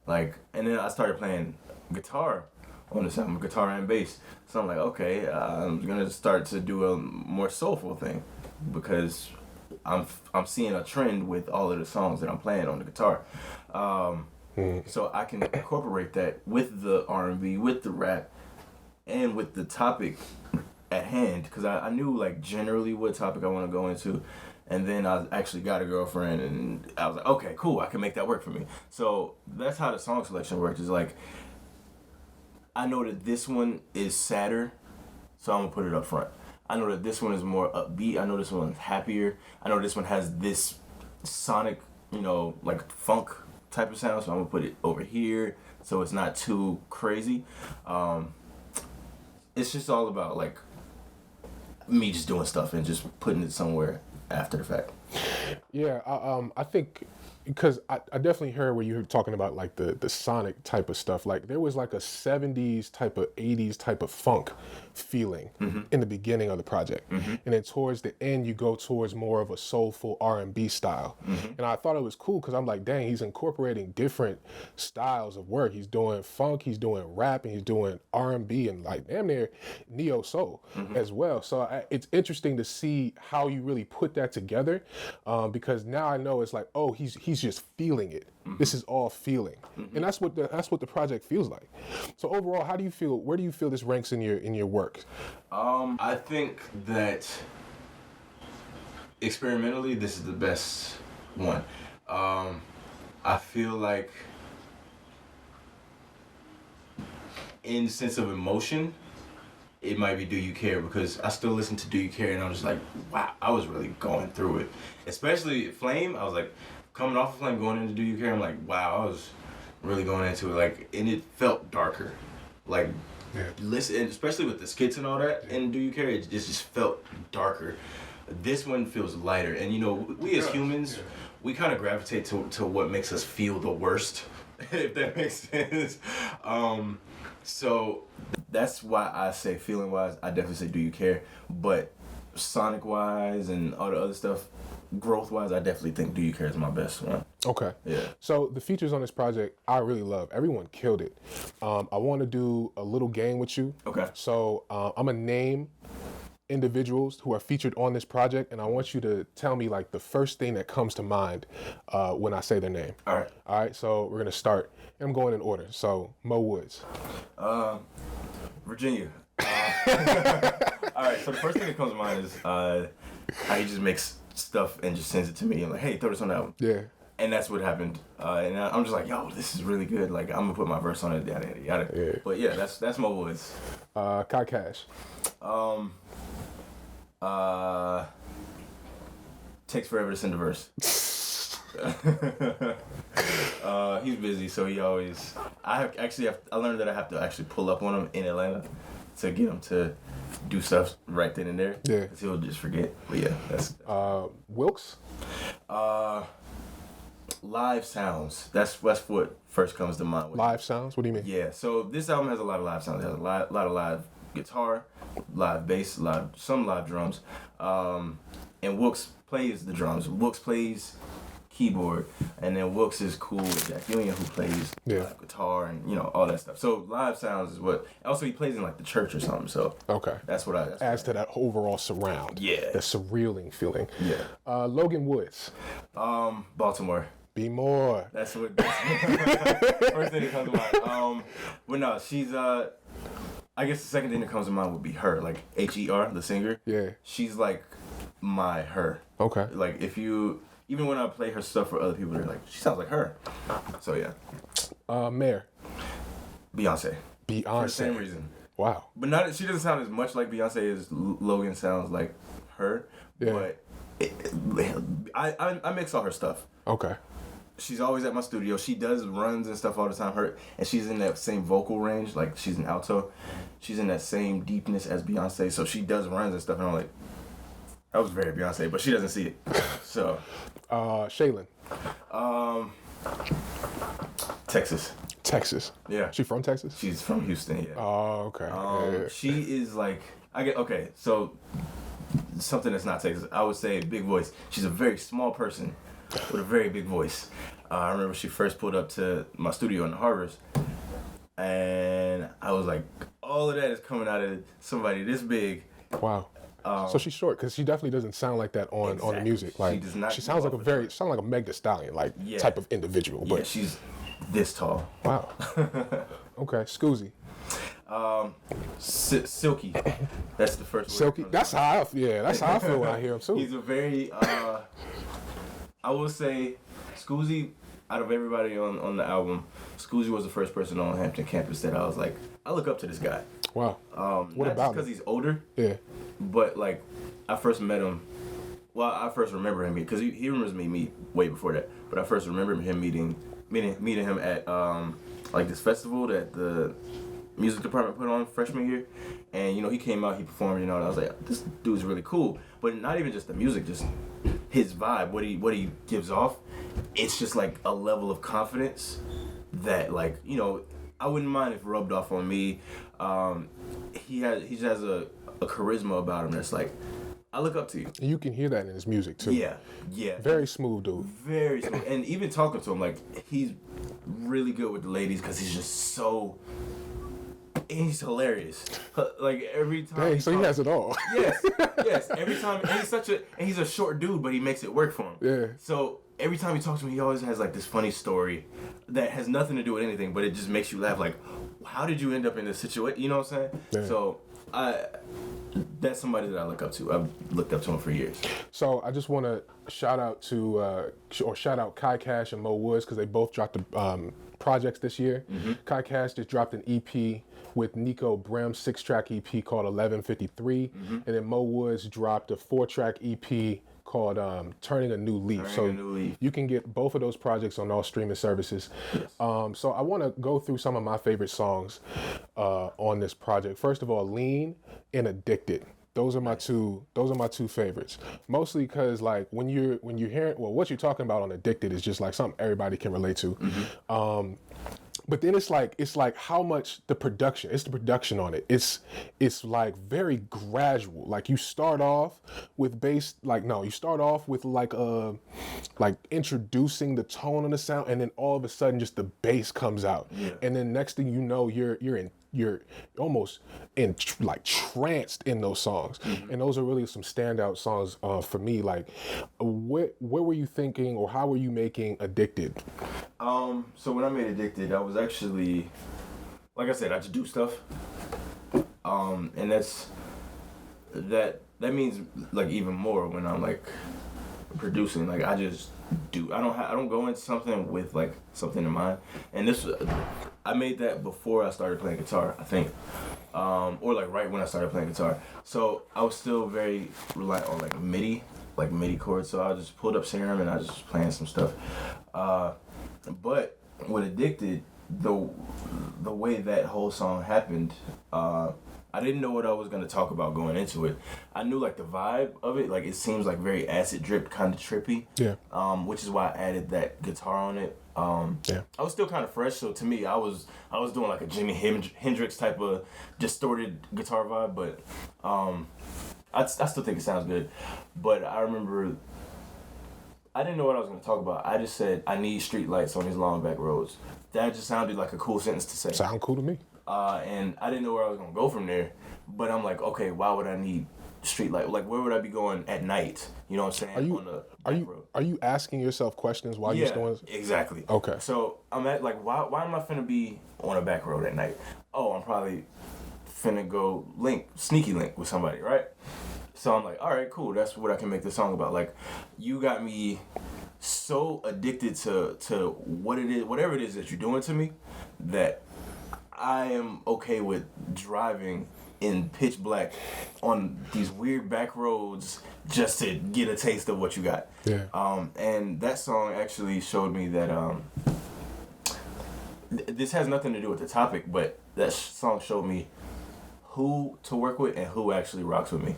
Like, and then I started playing guitar on this album, guitar and bass. So I'm like, okay, I'm gonna start to do a more soulful thing, because I'm seeing a trend with all of the songs that I'm playing on the guitar. So I can incorporate that with the R&B, with the rap, and with the topic at hand, because I knew like generally what topic I want to go into. And then I actually got a girlfriend, and I was like, okay, cool, I can make that work for me. So that's how the song selection works. Is like, I know that this one is sadder, so I'm gonna put it up front. I know that this one is more upbeat. I know this one is happier. I know this one has this sonic, like funk type of sound, so I'm gonna put it over here so it's not too crazy. It's just all about like me just doing stuff and just putting it somewhere after the fact. Yeah, I think, because I definitely heard where you were talking about like the sonic type of stuff. Like there was like a 70s type of 80s type of funk feeling in the beginning of the project. And then towards the end you go towards more of a soulful R&B style. And I thought it was cool because I'm like, dang, he's incorporating different styles of work. He's doing funk, he's doing rap, and he's doing R&B, and like damn near neo soul as well. So it's interesting to see how you really put that together, because now I know it's like, oh, he's just feeling it. This is all feeling, and that's what the project feels like. So overall, how do you feel? Where do you feel this ranks in your work? I think that experimentally, this is the best one. I feel like in sense of emotion, it might be Do You Care, because I still listen to Do You Care and I'm just like, wow, I was really going through it. Especially Flame, I was like, coming off of Flame, going into Do You Care, I'm like, wow, I was really going into it. Like, and it felt darker. Like, listen, especially with the skits and all that in Do You Care, it just felt darker. This one feels lighter. And we as humans, we kind of gravitate to what makes us feel the worst, if that makes sense. So that's why I say, feeling wise, I definitely say Do You Care. But sonic wise and all the other stuff, growth wise, I definitely think Do You Care is my best one. Okay. Yeah. So the features on this project, I really love. Everyone killed it. I want to do a little game with you. Okay. So I'm going to name individuals who are featured on this project, and I want you to tell me like the first thing that comes to mind when I say their name. All right. All right. So we're going to start. I'm going in order. So Mo Woods. Virginia. All right. So the first thing that comes to mind is how he just makes stuff and just sends it to me. I'm like, hey, throw this on the album. Yeah. And that's what happened. And I'm just like, yo, this is really good. Like, I'm gonna put my verse on it, yada yada yada. Yeah. But yeah, that's Mo Woods. Kai Cash. Takes forever to send a verse. He's busy, so he always. I learned that I have to actually pull up on him in Atlanta to get him to do stuff right then and there. Yeah. Because he'll just forget. But yeah, that's. Wilkes. Live sounds. That's what first comes to mind. Live sounds? What do you mean? Yeah. So this album has a lot of live sounds. It has a lot of live guitar, live bass, some live drums, and Wilkes plays the drums. Wilkes plays keyboard, and then Wilkes is cool with Jack Union, who plays guitar and all that stuff. So live sounds is what. Also, he plays in like the church or something. So okay, that's what I. Adds to that overall surround. Yeah, the surrealing feeling. Yeah. Logan Woods. Baltimore. Be more. That's what. First thing that comes to mind. But no, she's I guess the second thing that comes to mind would be her, like Her, the singer. Yeah. She's like her. Okay. Like even when I play her stuff for other people, they're like, she sounds like her. So yeah. Mayor. Beyonce. For the same reason. Wow. But she doesn't sound as much like Beyonce as Logan sounds like her. Yeah. But I mix all her stuff. Okay. She's always at my studio. She does runs and stuff all the time. And she's in that same vocal range. Like, she's an alto. She's in that same deepness as Beyonce. So she does runs and stuff. And I'm like, that was very Beyonce. But she doesn't see it. So. Shaylin. Texas. Texas. Yeah. She from Texas? She's from Houston, yeah. Oh, okay. Yeah. She is like, okay, so something that's not Texas. I would say big voice. She's a very small person with a very big voice. I remember she first pulled up to my studio in the Harbors, and I was like, all of that is coming out of somebody this big. Wow. So she's short, because she definitely doesn't sound like that on the music. Like, she does not. She sounds like a Meg Thee Stallion type of individual. But yeah, she's this tall. Wow. Okay, Scoogie. Silky. That's the first word. Silky. That's how I feel when I hear him too. He's a very I will say Scoogie, out of everybody on the album, Scoogie was the first person on Hampton campus that I was like, I look up to this guy. Wow. What not about because he's older. Yeah. But like, I first met him. Well, I first remember him because he remembers me way before that. But I first remember him meeting him at like this festival that the music department put on freshman year, and he came out, he performed, and I was like, this dude's really cool. But not even just the music, just his vibe, what he gives off. It's just like a level of confidence that like I wouldn't mind if rubbed off on me. He just has a charisma about him that's like, I look up to you. You can hear that in his music too. Yeah. Very smooth dude. Very smooth. And even talking to him, like, he's really good with the ladies because he's just so. He's hilarious. Like every time. Dang, so he has it all. Yes. Every time, and he's a short dude, but he makes it work for him. Yeah. So every time he talks to me, he always has like this funny story that has nothing to do with anything, but it just makes you laugh. Like, how did you end up in this situation? You know what I'm saying? Yeah. So that's somebody that I look up to. I've looked up to him for years. So I just want to shout out Kai Cash and Mo Woods, because they both dropped projects this year. Mm-hmm. Kai Cash just dropped an EP with Nico Brim, 6-track EP called 1153, and then Mo Woods dropped a 4-track EP called Turning a New Leaf. You can get both of those projects on all streaming services. Yes. So I want to go through some of my favorite songs on this project. First of all, Lean and Addicted. Those are my two favorites. Mostly because like when you're hearing, well, what you're talking about on Addicted is just like something everybody can relate to. Mm-hmm. But then it's like how much the production on it. It's like very gradual. Like you start off with bass, you start off with like introducing the tone on the sound, and then all of a sudden just the bass comes out. Yeah. And then next thing you know, you're almost tranced in those songs. Mm-hmm. And those are really some standout songs for me. Like, where were you thinking, or how were you making Addicted? So when I made Addicted, I was actually, like I said, I just do stuff. And that means like even more when I'm like producing. Like I just do. I don't go into something with like something in mind. And I made that before I started playing guitar, I think. Or like right when I started playing guitar. So I was still very reliant on like MIDI chords. So I just pulled up Serum and I just was playing some stuff. But with Addicted, the way that whole song happened, I didn't know what I was gonna talk about going into it. I knew like the vibe of it, like it seems like very acid drip, kind of trippy. Yeah. Which is why I added that guitar on it. Yeah. I was still kind of fresh, so to me, I was doing like a Jimi Hendrix type of distorted guitar vibe, but I still think it sounds good. But I remember I didn't know what I was going to talk about. I just said, I need street lights on these long back roads. That just sounded like a cool sentence to say. Sound cool to me. And I didn't know where I was going to go from there. But I'm like, okay, why would I need street light? Like, where would I be going at night? You know what I'm saying? Are you asking yourself questions while you're doing this? Exactly. Okay. So I'm at like, why am I finna be on a back road at night? Oh, I'm probably finna go sneaky link with somebody, right? So I'm like, all right, cool. That's what I can make this song about. Like, you got me so addicted to what it is, whatever it is that you're doing to me, that I am okay with driving in pitch black on these weird back roads just to get a taste of what you got. Yeah. And that song actually showed me that this has nothing to do with the topic, but that song showed me who to work with and who actually rocks with me.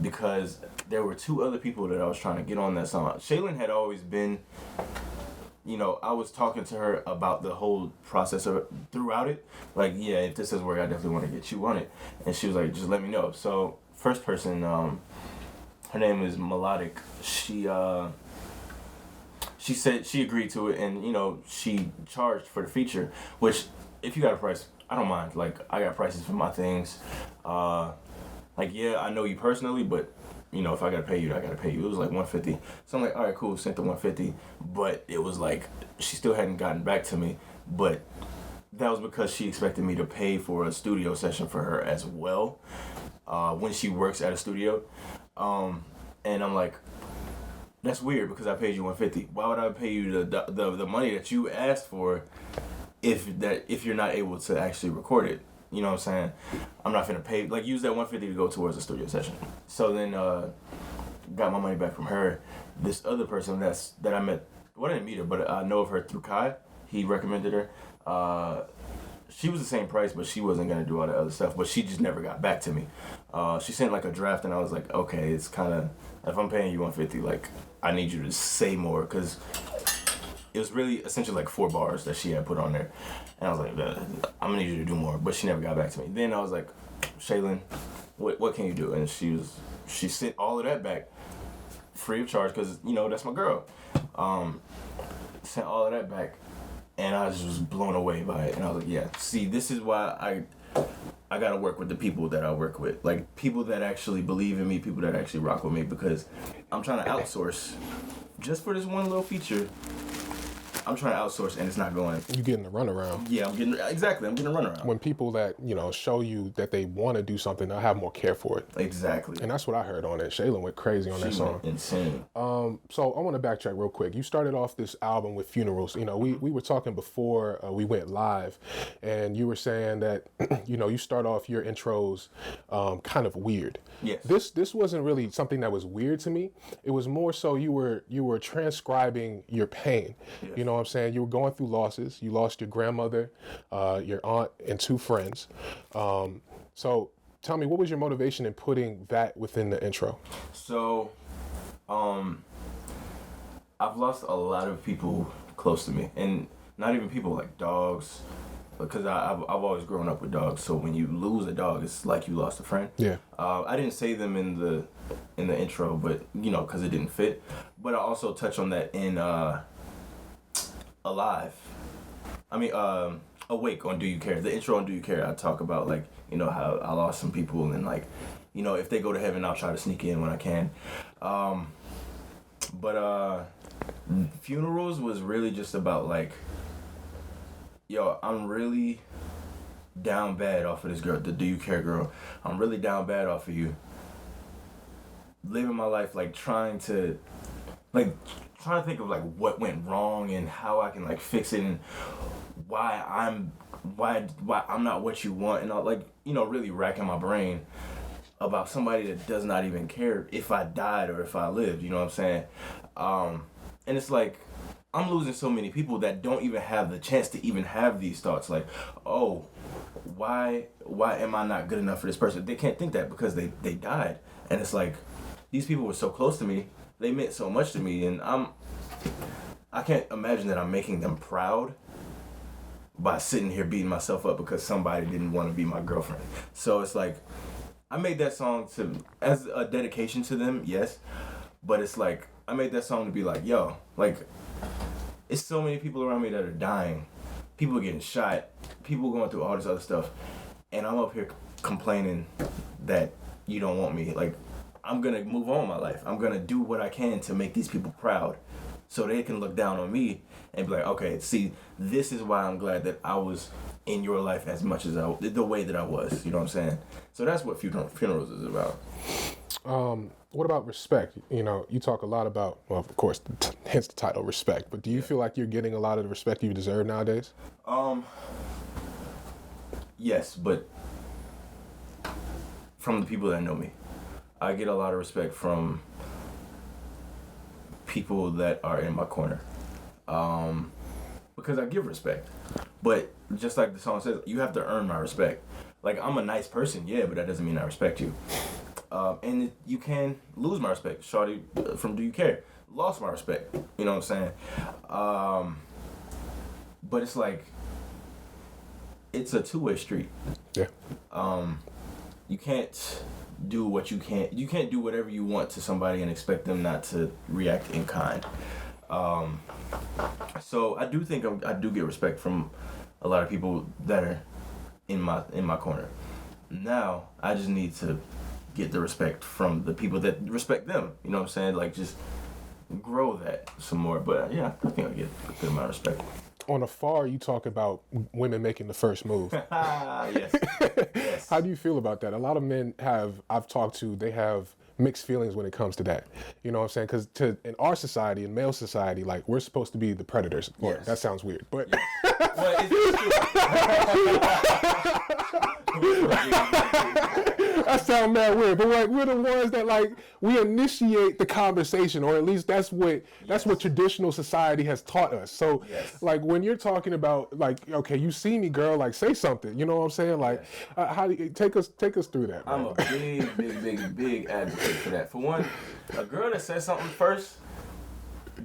Because there were two other people that I was trying to get on that song. Shaylin had always been, I was talking to her about the whole process of throughout it. Like, yeah, if this doesn't work, I definitely want to get you on it. And she was like, just let me know. So first person, her name is Melodic. She said she agreed to it, and she charged for the feature. Which, if you got a price, I don't mind. Like, I got prices for my things. Like, yeah, I know you personally, but if I gotta pay you, I gotta pay you. It was like $150. So I'm like, all right, cool, sent the $150. But it was like, she still hadn't gotten back to me. But that was because she expected me to pay for a studio session for her as well, when she works at a studio. And I'm like, that's weird because I paid you $150. Why would I pay you the money that you asked for if you're not able to actually record it? You know what I'm saying? I'm not finna pay, like, use that $150 to go towards a studio session. So then got my money back from her. This other person that I met, well, I didn't meet her, but I know of her through Kai. He recommended her. She was the same price, but she wasn't gonna do all the other stuff. But she just never got back to me. She sent like a draft, and I was like, okay, it's kind of, if I'm paying you $150, like, I need you to say more, because it was really essentially like 4 bars that she had put on there. And I was like, I'm gonna need you to do more. But she never got back to me. Then I was like, Shaylin, what can you do? And she sent all of that back free of charge, because that's my girl. Sent all of that back, and I was just blown away by it. And I was like, yeah, see, this is why I gotta work with the people that I work with, like people that actually believe in me, people that actually rock with me, because I'm trying to outsource just for this one little feature. I'm trying to outsource, and it's not going. You getting the runaround. Yeah, I'm getting a runaround. When people that show you that they want to do something, they'll have more care for it. Exactly. And that's what I heard on it. Shaylin went crazy on that song. Insane. So I want to backtrack real quick. You started off this album with Funerals. We were talking before we went live, and you were saying that you start off your intros kind of weird. Yes. This wasn't really something that was weird to me. It was more so you were transcribing your pain. Yes. You know what I'm saying? You were going through losses. You lost your grandmother, your aunt, and 2 friends. So tell me, what was your motivation in putting that within the intro? So, I've lost a lot of people close to me, and not even people, like dogs, because I've always grown up with dogs. So when you lose a dog, it's like you lost a friend. Yeah. I didn't say them in the intro, but because it didn't fit. But I also touch on that in Alive. Awake on Do You Care? The intro on Do You Care, I talk about, like, how I lost some people, and, like, if they go to heaven, I'll try to sneak in when I can. But Funerals was really just about, like, yo, I'm really down bad off of this girl, the Do You Care girl. I'm really down bad off of you. Living my life, like, trying to think of, like, what went wrong and how I can, like, fix it, and why I'm not what you want, and all, like, really racking my brain about somebody that does not even care if I died or if I lived, you know what I'm saying? And it's like, I'm losing so many people that don't even have the chance to even have these thoughts, like, oh, why am I not good enough for this person? They can't think that because they died. And it's like, these people were so close to me, they meant so much to me, and I can't imagine that I'm making them proud by sitting here beating myself up because somebody didn't want to be my girlfriend. So it's like, I made that song as a dedication to them, yes, but it's like, I made that song to be like, yo, like, it's so many people around me that are dying, people getting shot, people going through all this other stuff, and I'm up here complaining that you don't want me. Like, I'm gonna move on in my life. I'm gonna do what I can to make these people proud, so they can look down on me and be like, okay, see, this is why I'm glad that I was in your life as much as the way that I was. You know what I'm saying? So that's what Funerals is about. What about respect? You talk a lot about, well, of course, hence the title, respect. But do you feel like you're getting a lot of the respect you deserve nowadays? Yes, but from the people that know me. I get a lot of respect from people that are in my corner, because I give respect. But just like the song says, you have to earn my respect. Like, I'm a nice person, yeah, but that doesn't mean I respect you. And you can lose my respect. Shawty from Do You Care? lost my respect. You know what I'm saying? But it's like, it's a two-way street. Yeah. You can't do what you can't. You can't do whatever you want to somebody and expect them not to react in kind. So I do think I do get respect from a lot of people that are in my corner. Now I just need to get the respect from the people that respect them. You know what I'm saying? Like, just grow that some more. But yeah, I think I get a good amount of respect. On afar, you talk about women making the first move. Yes. Yes. How do you feel about that? A lot of men I've talked to, they have mixed feelings when it comes to that. You know what I'm saying? Because in our society, in male society, like, we're supposed to be the predators. Well, Yes. that sounds weird, but Well, it's that sounds mad weird. But like, we're the ones that, like, we initiate the conversation, or at least that's what traditional society has taught us. So Yes. like, when you're talking about, like, okay, you see me, girl, like, say something. You know what I'm saying? Like, how do you take us through that? Man? I'm a big advocate for that. For one, a girl that says something first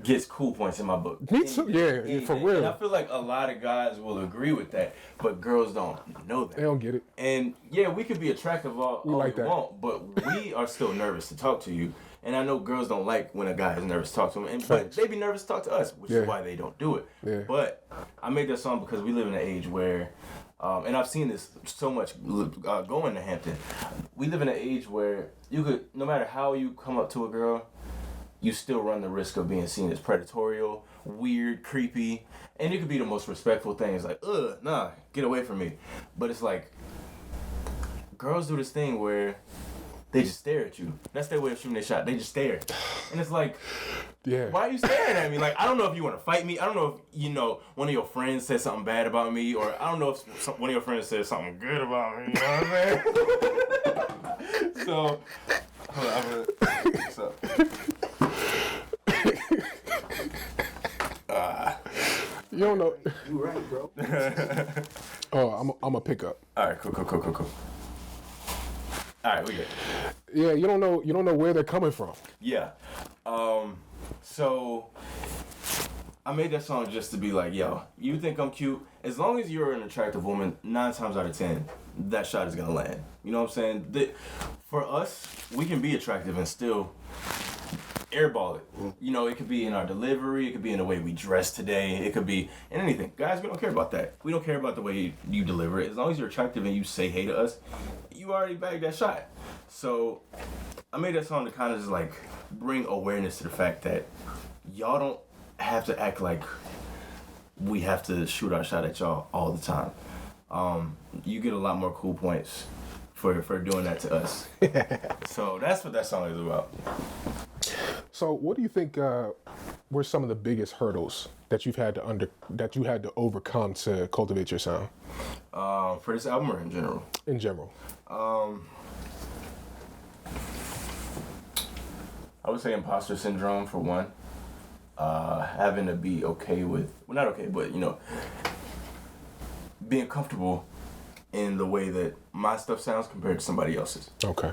gets cool points in my book. Me too. Yeah, for real. And I feel like a lot of guys will agree with that, but girls don't know that. They don't get it. And yeah, we could be attractive all like we that. want, but we are still nervous to talk to you. And I know girls don't like when a guy is nervous to talk to them, but they be nervous to talk to us, which is why they don't do it. Yeah. But I made that song because we live in an age where, and I've seen this so much going to Hampton. We live in an age where you could, no matter how you come up to a girl, you still run the risk of being seen as predatorial, weird, creepy, and it could be the most respectful thing. It's like, nah, get away from me. But it's like, girls do this thing where they just stare at you. That's their way of shooting their shot. They just stare. And it's like, Yeah. why are you staring at me? Like, I don't know if you want to fight me. I don't know if, one of your friends said something bad about me, or I don't know if one of your friends said something good about me. You know what I'm saying? So, hold on, what's up? You don't know. You right, bro. Oh, I'm a pickup. All right, cool. All right, we good. Yeah, you don't know where they're coming from. Yeah. So I made that song just to be like, yo, you think I'm cute? As long as you're an attractive woman, 9 times out of 10, that shot is gonna land. You know what I'm saying? For us, we can be attractive and still airball it. You know, it could be in our delivery, it could be in the way we dress today, it could be in anything. Guys, we don't care about that. We don't care about the way you deliver it. As long as you're attractive and you say hey to us, you already bagged that shot. So I made that song to kind of just like bring awareness to the fact that y'all don't have to act like we have to shoot our shot at y'all all the time. You get a lot more cool points for doing that to us. So that's what that song is about. So, what do you think were some of the biggest hurdles that you had to overcome to cultivate your sound? For this album or in general? In general. I would say imposter syndrome for one. Having to be okay with, well, not okay, but being comfortable in the way that my stuff sounds compared to somebody else's. Okay.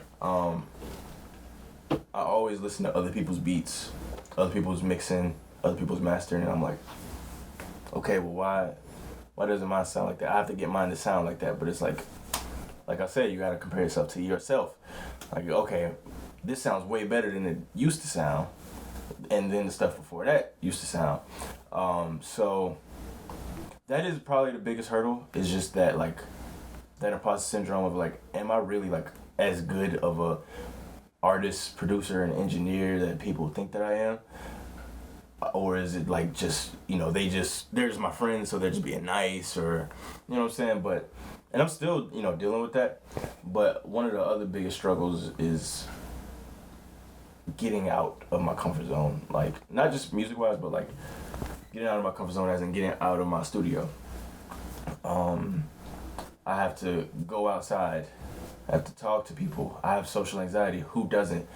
I always listen to other people's beats, other people's mixing, other people's mastering, and I'm like, okay, well, why doesn't mine sound like that? I have to get mine to sound like that, but it's like I said, you gotta compare yourself to yourself. Like, okay, this sounds way better than it used to sound, and then the stuff before that used to sound. So that is probably the biggest hurdle, is just that, like, that imposter syndrome of like, am I really like as good of a artist, producer, and engineer that people think that I am? Or is it like just, they're just my friends, so they're just being nice, or, you know what I'm saying? But, and I'm still, dealing with that. But one of the other biggest struggles is getting out of my comfort zone. Like, not just music-wise, but like getting out of my comfort zone as in getting out of my studio. I have to go outside. I have to talk to people. I have social anxiety. Who doesn't?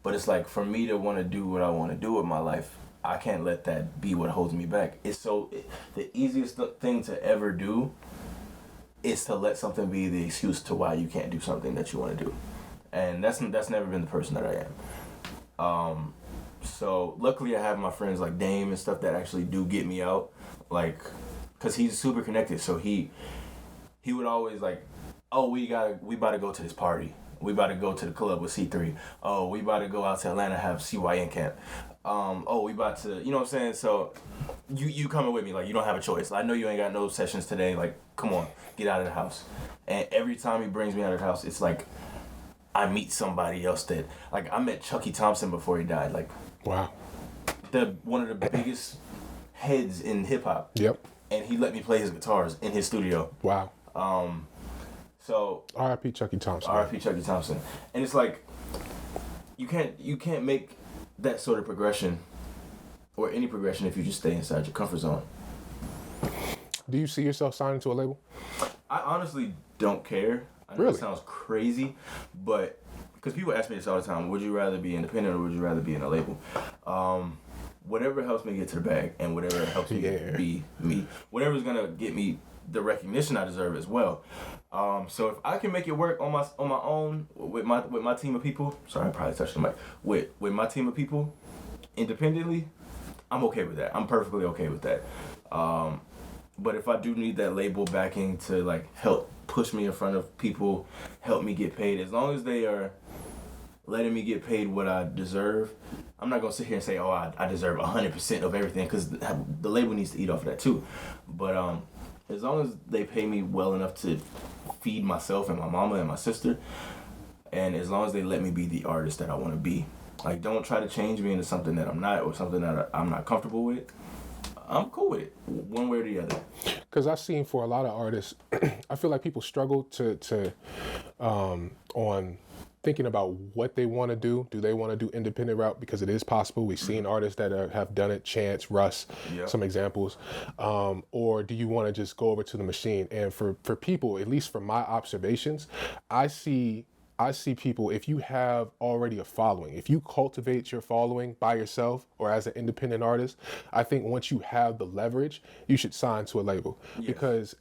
But it's like, for me to want to do what I want to do with my life, I can't let that be what holds me back. The easiest thing to ever do is to let something be the excuse to why you can't do something that you want to do. And that's never been the person that I am. So luckily I have my friends like Dame and stuff that actually do get me out, like, cause he's super connected. So he would always like, oh, we about to go to this party. We about to go to the club with C3. Oh, we about to go out to Atlanta have CYN camp. Oh, we about to, you know what I'm saying? So you coming with me, like, you don't have a choice. I know you ain't got no sessions today. Like, come on, get out of the house. And every time he brings me out of the house, it's like I meet somebody else that, like, I met Chucky Thompson before he died. Like, Wow. one of the biggest heads in hip hop. Yep. And he let me play his guitars in his studio. Wow. So R.I.P. Chucky Thompson. R.I.P. Chucky Thompson. And it's like you can't make that sort of progression or any progression if you just stay inside your comfort zone. Do you see yourself signing to a label? I honestly don't care. I know Really? It sounds crazy, but because people ask me this all the time, would you rather be independent or would you rather be in a label? Whatever helps me get to the bag and whatever helps me be me. Whatever's gonna get me the recognition I deserve as well. So if I can make it work on my own with my team of people, sorry I probably touched the mic, with my team of people independently, I'm okay with that. I'm perfectly okay with that. But if I do need that label backing to like help push me in front of people, help me get paid, as long as they are letting me get paid what I deserve, I'm not gonna sit here and say, oh, I deserve 100% of everything, because the label needs to eat off of that too. But as long as they pay me well enough to feed myself and my mama and my sister, and as long as they let me be the artist that I want to be, like, don't try to change me into something that I'm not or something that I'm not comfortable with, I'm cool with it, one way or the other. Because I've seen for a lot of artists, I feel like people struggle to on thinking about what they want to do. Do they want to do independent route? Because it is possible. We've seen artists that have done it, Chance, Russ, some examples. Or do you want to just go over to the machine? And for people, at least from my observations, I see people, if you have already a following, if you cultivate your following by yourself or as an independent artist, I think once you have the leverage, you should sign to a label. Because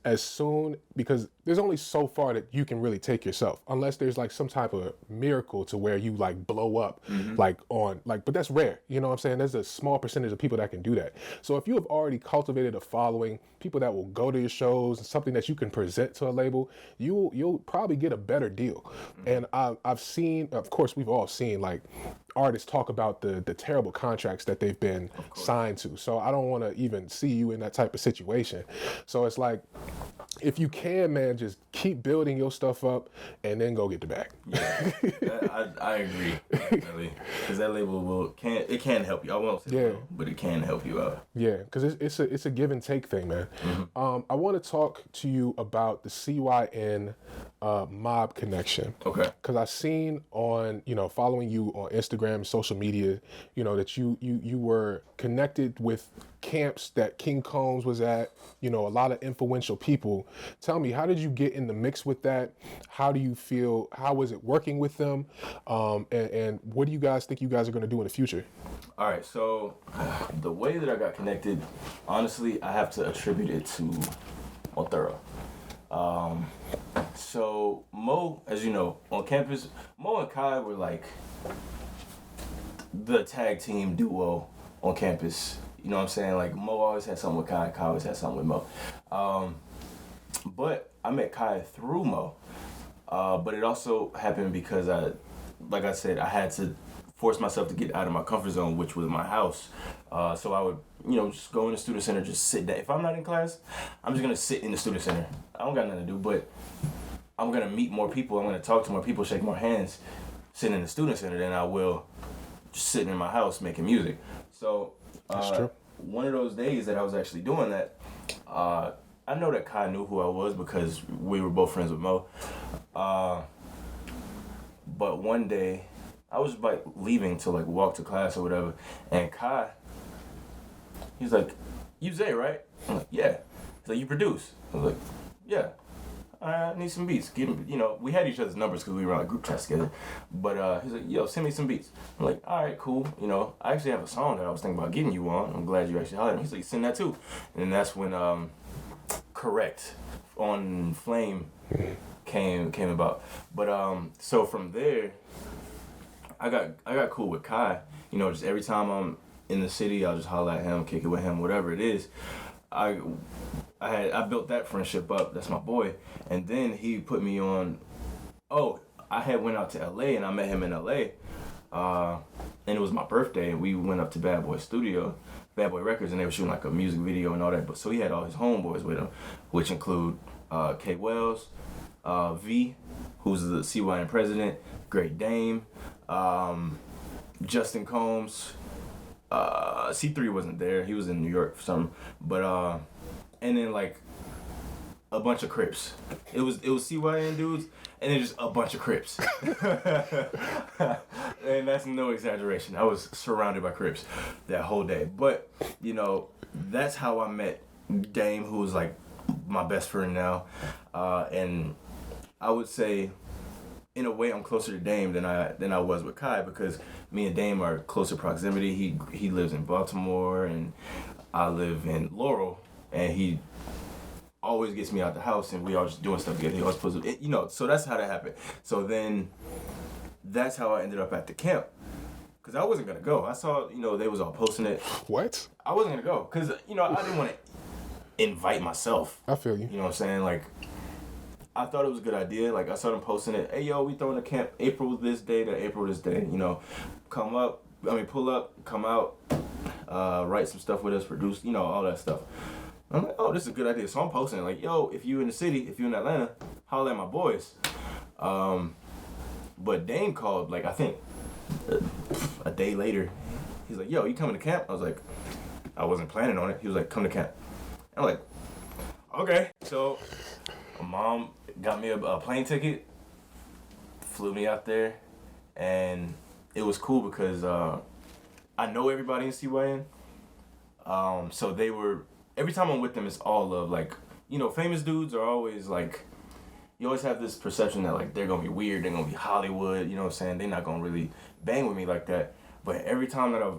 because there's only so far that you can really take yourself, unless there's like some type of miracle to where you like blow up, but that's rare. You know what I'm saying? There's a small percentage of people that can do that. So if you have already cultivated a following, people that will go to your shows, something that you can present to a label, you'll probably get a better deal. And I've seen, of course, we've all seen like artists talk about the terrible contracts that they've been signed to. So I don't want to even see you in that type of situation. So it's like, if you can, man, just keep building your stuff up and then go get the bag. Yeah, I agree, definitely. Because that label can help you. I won't say it will, but it can help you out. Yeah, because it's a give and take thing, man. I want to talk to you about the CYN mob connection. Okay. Because I've seen on, following you on Instagram, social media, that you were connected with camps that King Combs was at, a lot of influential people. Tell me, how did you get in the mix with that? How do you feel? How was it working with them? And what do you guys think you guys are going to do in the future? All right, so the way that I got connected, honestly, I have to attribute it to Mothero. So Mo, as you know, on campus, Mo and Kai were like the tag team duo on campus. You know what I'm saying? Like, Mo always had something with Kai, Kai always had something with Mo. But I met Kai through Mo. But it also happened because like I said, I had to force myself to get out of my comfort zone, which was my house. So I would, just go in the student center, just sit down. If I'm not in class, I'm just gonna sit in the student center. I don't got nothing to do, but I'm gonna meet more people. I'm gonna talk to more people, shake more hands, sitting in the student center than I will just sitting in my house making music. So That's true. One of those days that I was actually doing that, I know that Kai knew who I was because we were both friends with Mo. But one day, I was like leaving to like walk to class or whatever, and Kai, he's like, "You Zay, right?" I'm like, "Yeah." He's like, "You produce?" I was like, "Yeah." I need some beats. Give him, we had each other's numbers because we were on a group chat together. But he's like, "Yo, send me some beats." I'm like, "All right, cool." I actually have a song that I was thinking about getting you on. I'm glad you actually hollered at me. He's like, "Send that too." And that's when Correct on Flame came about. But so from there, I got cool with Kai. You know, just every time I'm in the city, I'll just holler at him, kick it with him, whatever it is. I built that friendship up. That's my boy. And then he put me on. Oh, I had went out to LA and I met him in LA. And it was my birthday and we went up to Bad Boy Records, and they were shooting like a music video and all that. But so he had all his homeboys with him, which include K Wells, V, who's the CYN president, Great Dame, Justin Combs. C3 wasn't there. He was in New York for something. But and then like a bunch of Crips. It was CYN dudes and then just a bunch of Crips. And that's no exaggeration. I was surrounded by Crips that whole day. But, you know, that's how I met Dame, who was like my best friend now. And I would say in a way I'm closer to Dame than I was with Kai, because me and Dame are closer proximity. He lives in Baltimore and I live in Laurel, and he always gets me out the house and we all just doing stuff together. He always puts it, you know, so that's how that happened. So then that's how I ended up at the camp. Cause I wasn't gonna go. I saw, you know, they was all posting it. What? I wasn't gonna go. Cause, you know, I didn't want to invite myself. I feel you. You know what I'm saying? Like, I thought it was a good idea. Like, I saw them posting it. Hey, yo, we throwing a camp April this day to April this day. You know, pull up, come out, write some stuff with us, produce, you know, all that stuff. I'm like, oh, this is a good idea. So I'm posting it, like, yo, if you in the city, if you in Atlanta, holler at my boys. But Dame called, like, I think a day later. He's like, yo, you coming to camp? I was like, I wasn't planning on it. He was like, come to camp. I'm like, okay. So my mom got me a plane ticket, flew me out there, and it was cool because I know everybody in CYN. So they were, every time I'm with them, it's all love. Like, you know, famous dudes are always like, you always have this perception that like they're gonna be weird, they're gonna be Hollywood, you know what I'm saying? They're not gonna really bang with me like that. But every time that I've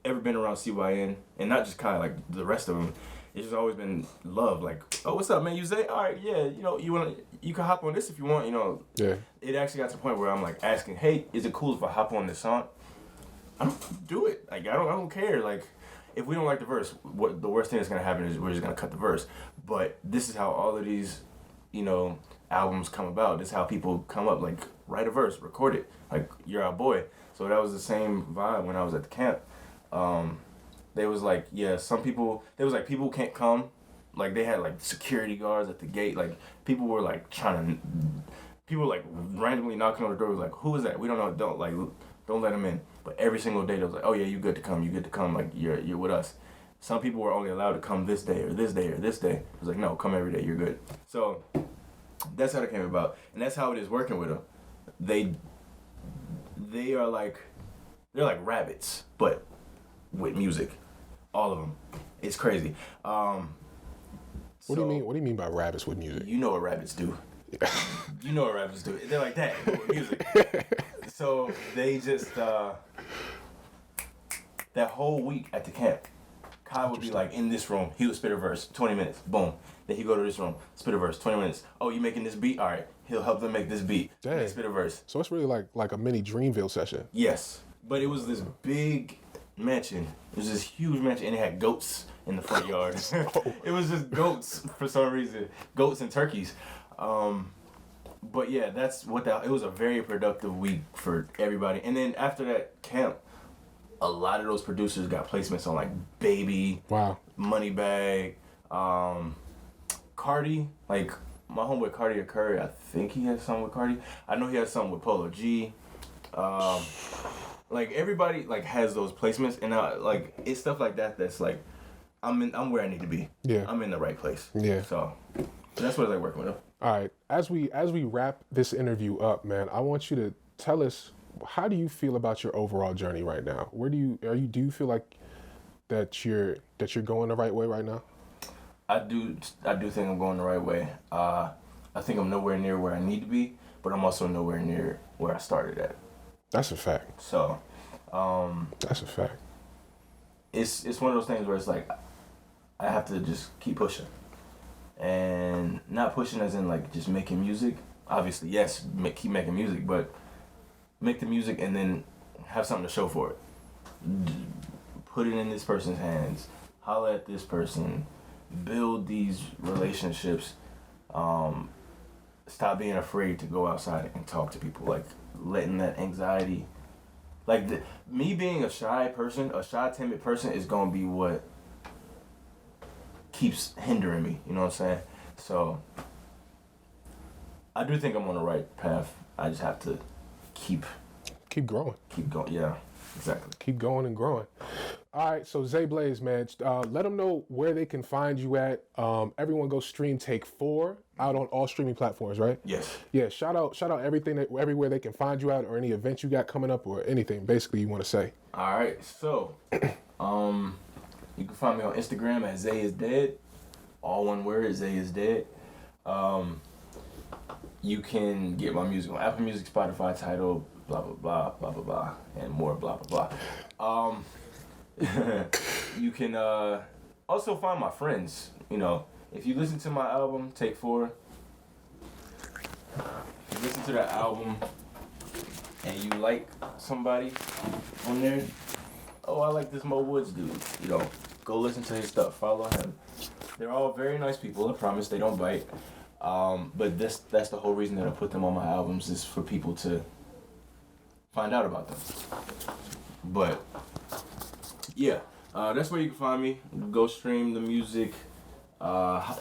ever been around CYN, and not just Kai, like the rest of them, it's just always been love. Like, oh, what's up, man? You Zay? All right, yeah, you know, you can hop on this if you want, you know. Yeah. It actually got to the point where I'm like asking, hey, is it cool if I hop on this song? I don't do it. Like, I don't care. Like, if we don't like the verse, what the worst thing that's gonna happen is we're just gonna cut the verse. But this is how all of these, you know, albums come about. This is how people come up. Like, write a verse, record it. Like, you're our boy. So that was the same vibe when I was at the camp. They was like, yeah, some people, there was like people can't come. Like, they had like security guards at the gate. Like, people were like people were like randomly knocking on the door. Was like, who is that? We don't know. Don't let them in. But every single day they was like, oh yeah, you good to come. Like, you're with us. Some people were only allowed to come this day or this day or this day. It was like, no, come every day. You're good. So that's how it came about, and that's how it is working with them. They are like, they're like rabbits, but with music. All of them. It's crazy. What do you mean? What do you mean by rabbits with music? You know what rabbits do. You know what rabbits do. They're like that, but with music. So they just that whole week at the camp, Kai would be like in this room. He would spit a verse, 20 minutes, boom. Then he go to this room, spit a verse, 20 minutes. Oh, you making this beat? All right. He'll help them make this beat. Dang. Spit a verse. So it's really like a mini Dreamville session. Yes, but it was this big mansion. It was this huge mansion, and it had goats in the front yard. It was just goats for some reason, goats and turkeys. But yeah, that's what it was a very productive week for everybody. And then after that camp, a lot of those producers got placements on like Baby, wow, Moneybag, Cardi, like my homeboy Cardi or Curry, I think he has something with Cardi. I know he has something with Polo G. Like everybody like has those placements, and like it's stuff like that that's like I'm where I need to be. Yeah, I'm in the right place. Yeah. So that's what I like working with them. All right, as we wrap this interview up, man, I want you to tell us, how do you feel about your overall journey right now? Do you feel like that you're going the right way right now? I do think I'm going the right way. I think I'm nowhere near where I need to be, but I'm also nowhere near where I started at. That's a fact. So, that's a fact. It's one of those things where it's like I have to just keep pushing, and not pushing as in like just making music. Obviously, yes, keep making music, but make the music and then have something to show for it. Put it in this person's hands. Holler at this person. Build these relationships. Stop being afraid to go outside and talk to people. Like letting that anxiety, me being a shy person, a shy, timid person is gonna be what keeps hindering me. You know what I'm saying? So I do think I'm on the right path. I just have to keep growing. Keep going. Yeah, exactly. Keep going and growing. All right, so Zay Blaze, man, let them know where they can find you at. Everyone go stream Take 4 out on all streaming platforms, right? Yes. Yeah, shout out everything everywhere they can find you at, or any events you got coming up, or anything basically you want to say. All right, so you can find me on Instagram at Zayisdead, all one word, Zayisdead. You can get my music on Apple Music, Spotify, Tidal, blah blah blah blah blah blah, and more blah blah blah. You can also find my friends. You know, if you listen to my album Take 4, if you listen to that album and you like somebody on there, oh, I like this Mo Woods dude. You know, go listen to his stuff. Follow him. They're all very nice people. I promise they don't bite. But that's the whole reason that I put them on my albums, is for people to find out about them. But yeah, that's where you can find me. Go stream the music.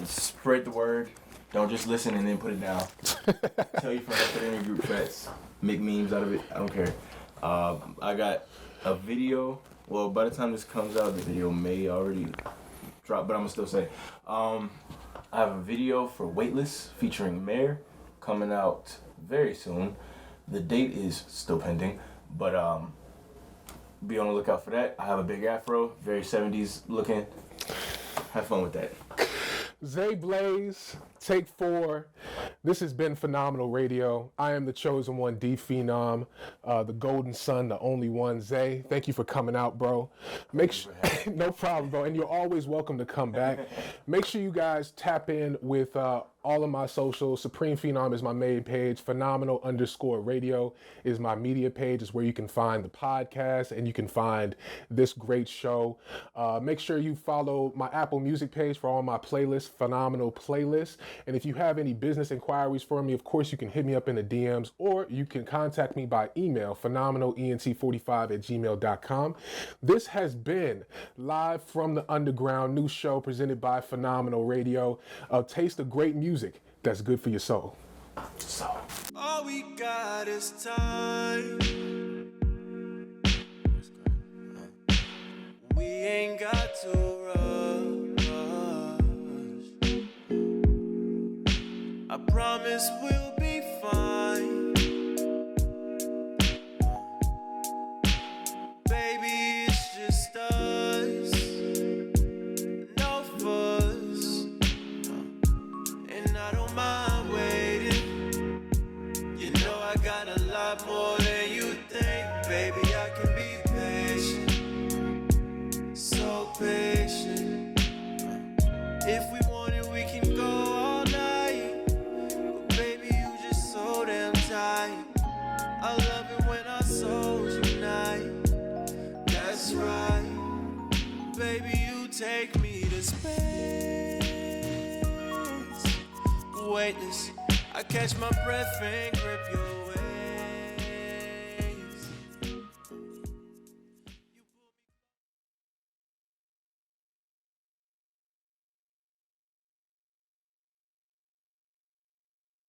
Spread the word. Don't just listen and then put it down. Tell your friends, put it in your group chats. Make memes out of it. I don't care. I got a video. Well, by the time this comes out, the video may already drop, but I'm gonna still say. I have a video for Weightless featuring Mayor coming out very soon. The date is still pending, but be on the lookout for that. I have a big afro, very 70s looking. Have fun with that. Zay Blaze, Take 4. This has been Phenomenal Radio. I am the chosen one, Phenom, the golden son, the only one. Zay, thank you for coming out, bro. No problem, bro. And you're always welcome to come back. Make sure you guys tap in with all of my socials. Supremephenom is my main page. Phenomenal_radio is my media page. Is where you can find the podcast and you can find this great show. Make sure you follow my Apple Music page for all my playlists, Phenomenal Playlist. And if you have any business inquiries for me, of course, you can hit me up in the DMs, or you can contact me by email, phenomenalent45@gmail.com. This has been Live from the Underground, new show presented by Phenomenal Radio. A taste of great music that's good for your soul. So all we got is time. We ain't got to rush. I promise we'll be fine. Baby, it's just us. No fuss. And I don't mind waiting. You know I got a lot more than you think. Baby, I can be patient. So patient. If we want it, we can go all night. But baby, you just so damn tight. I love it when our souls unite. That's right. Baby, you take me to space. Weightless, I catch my breath and grip your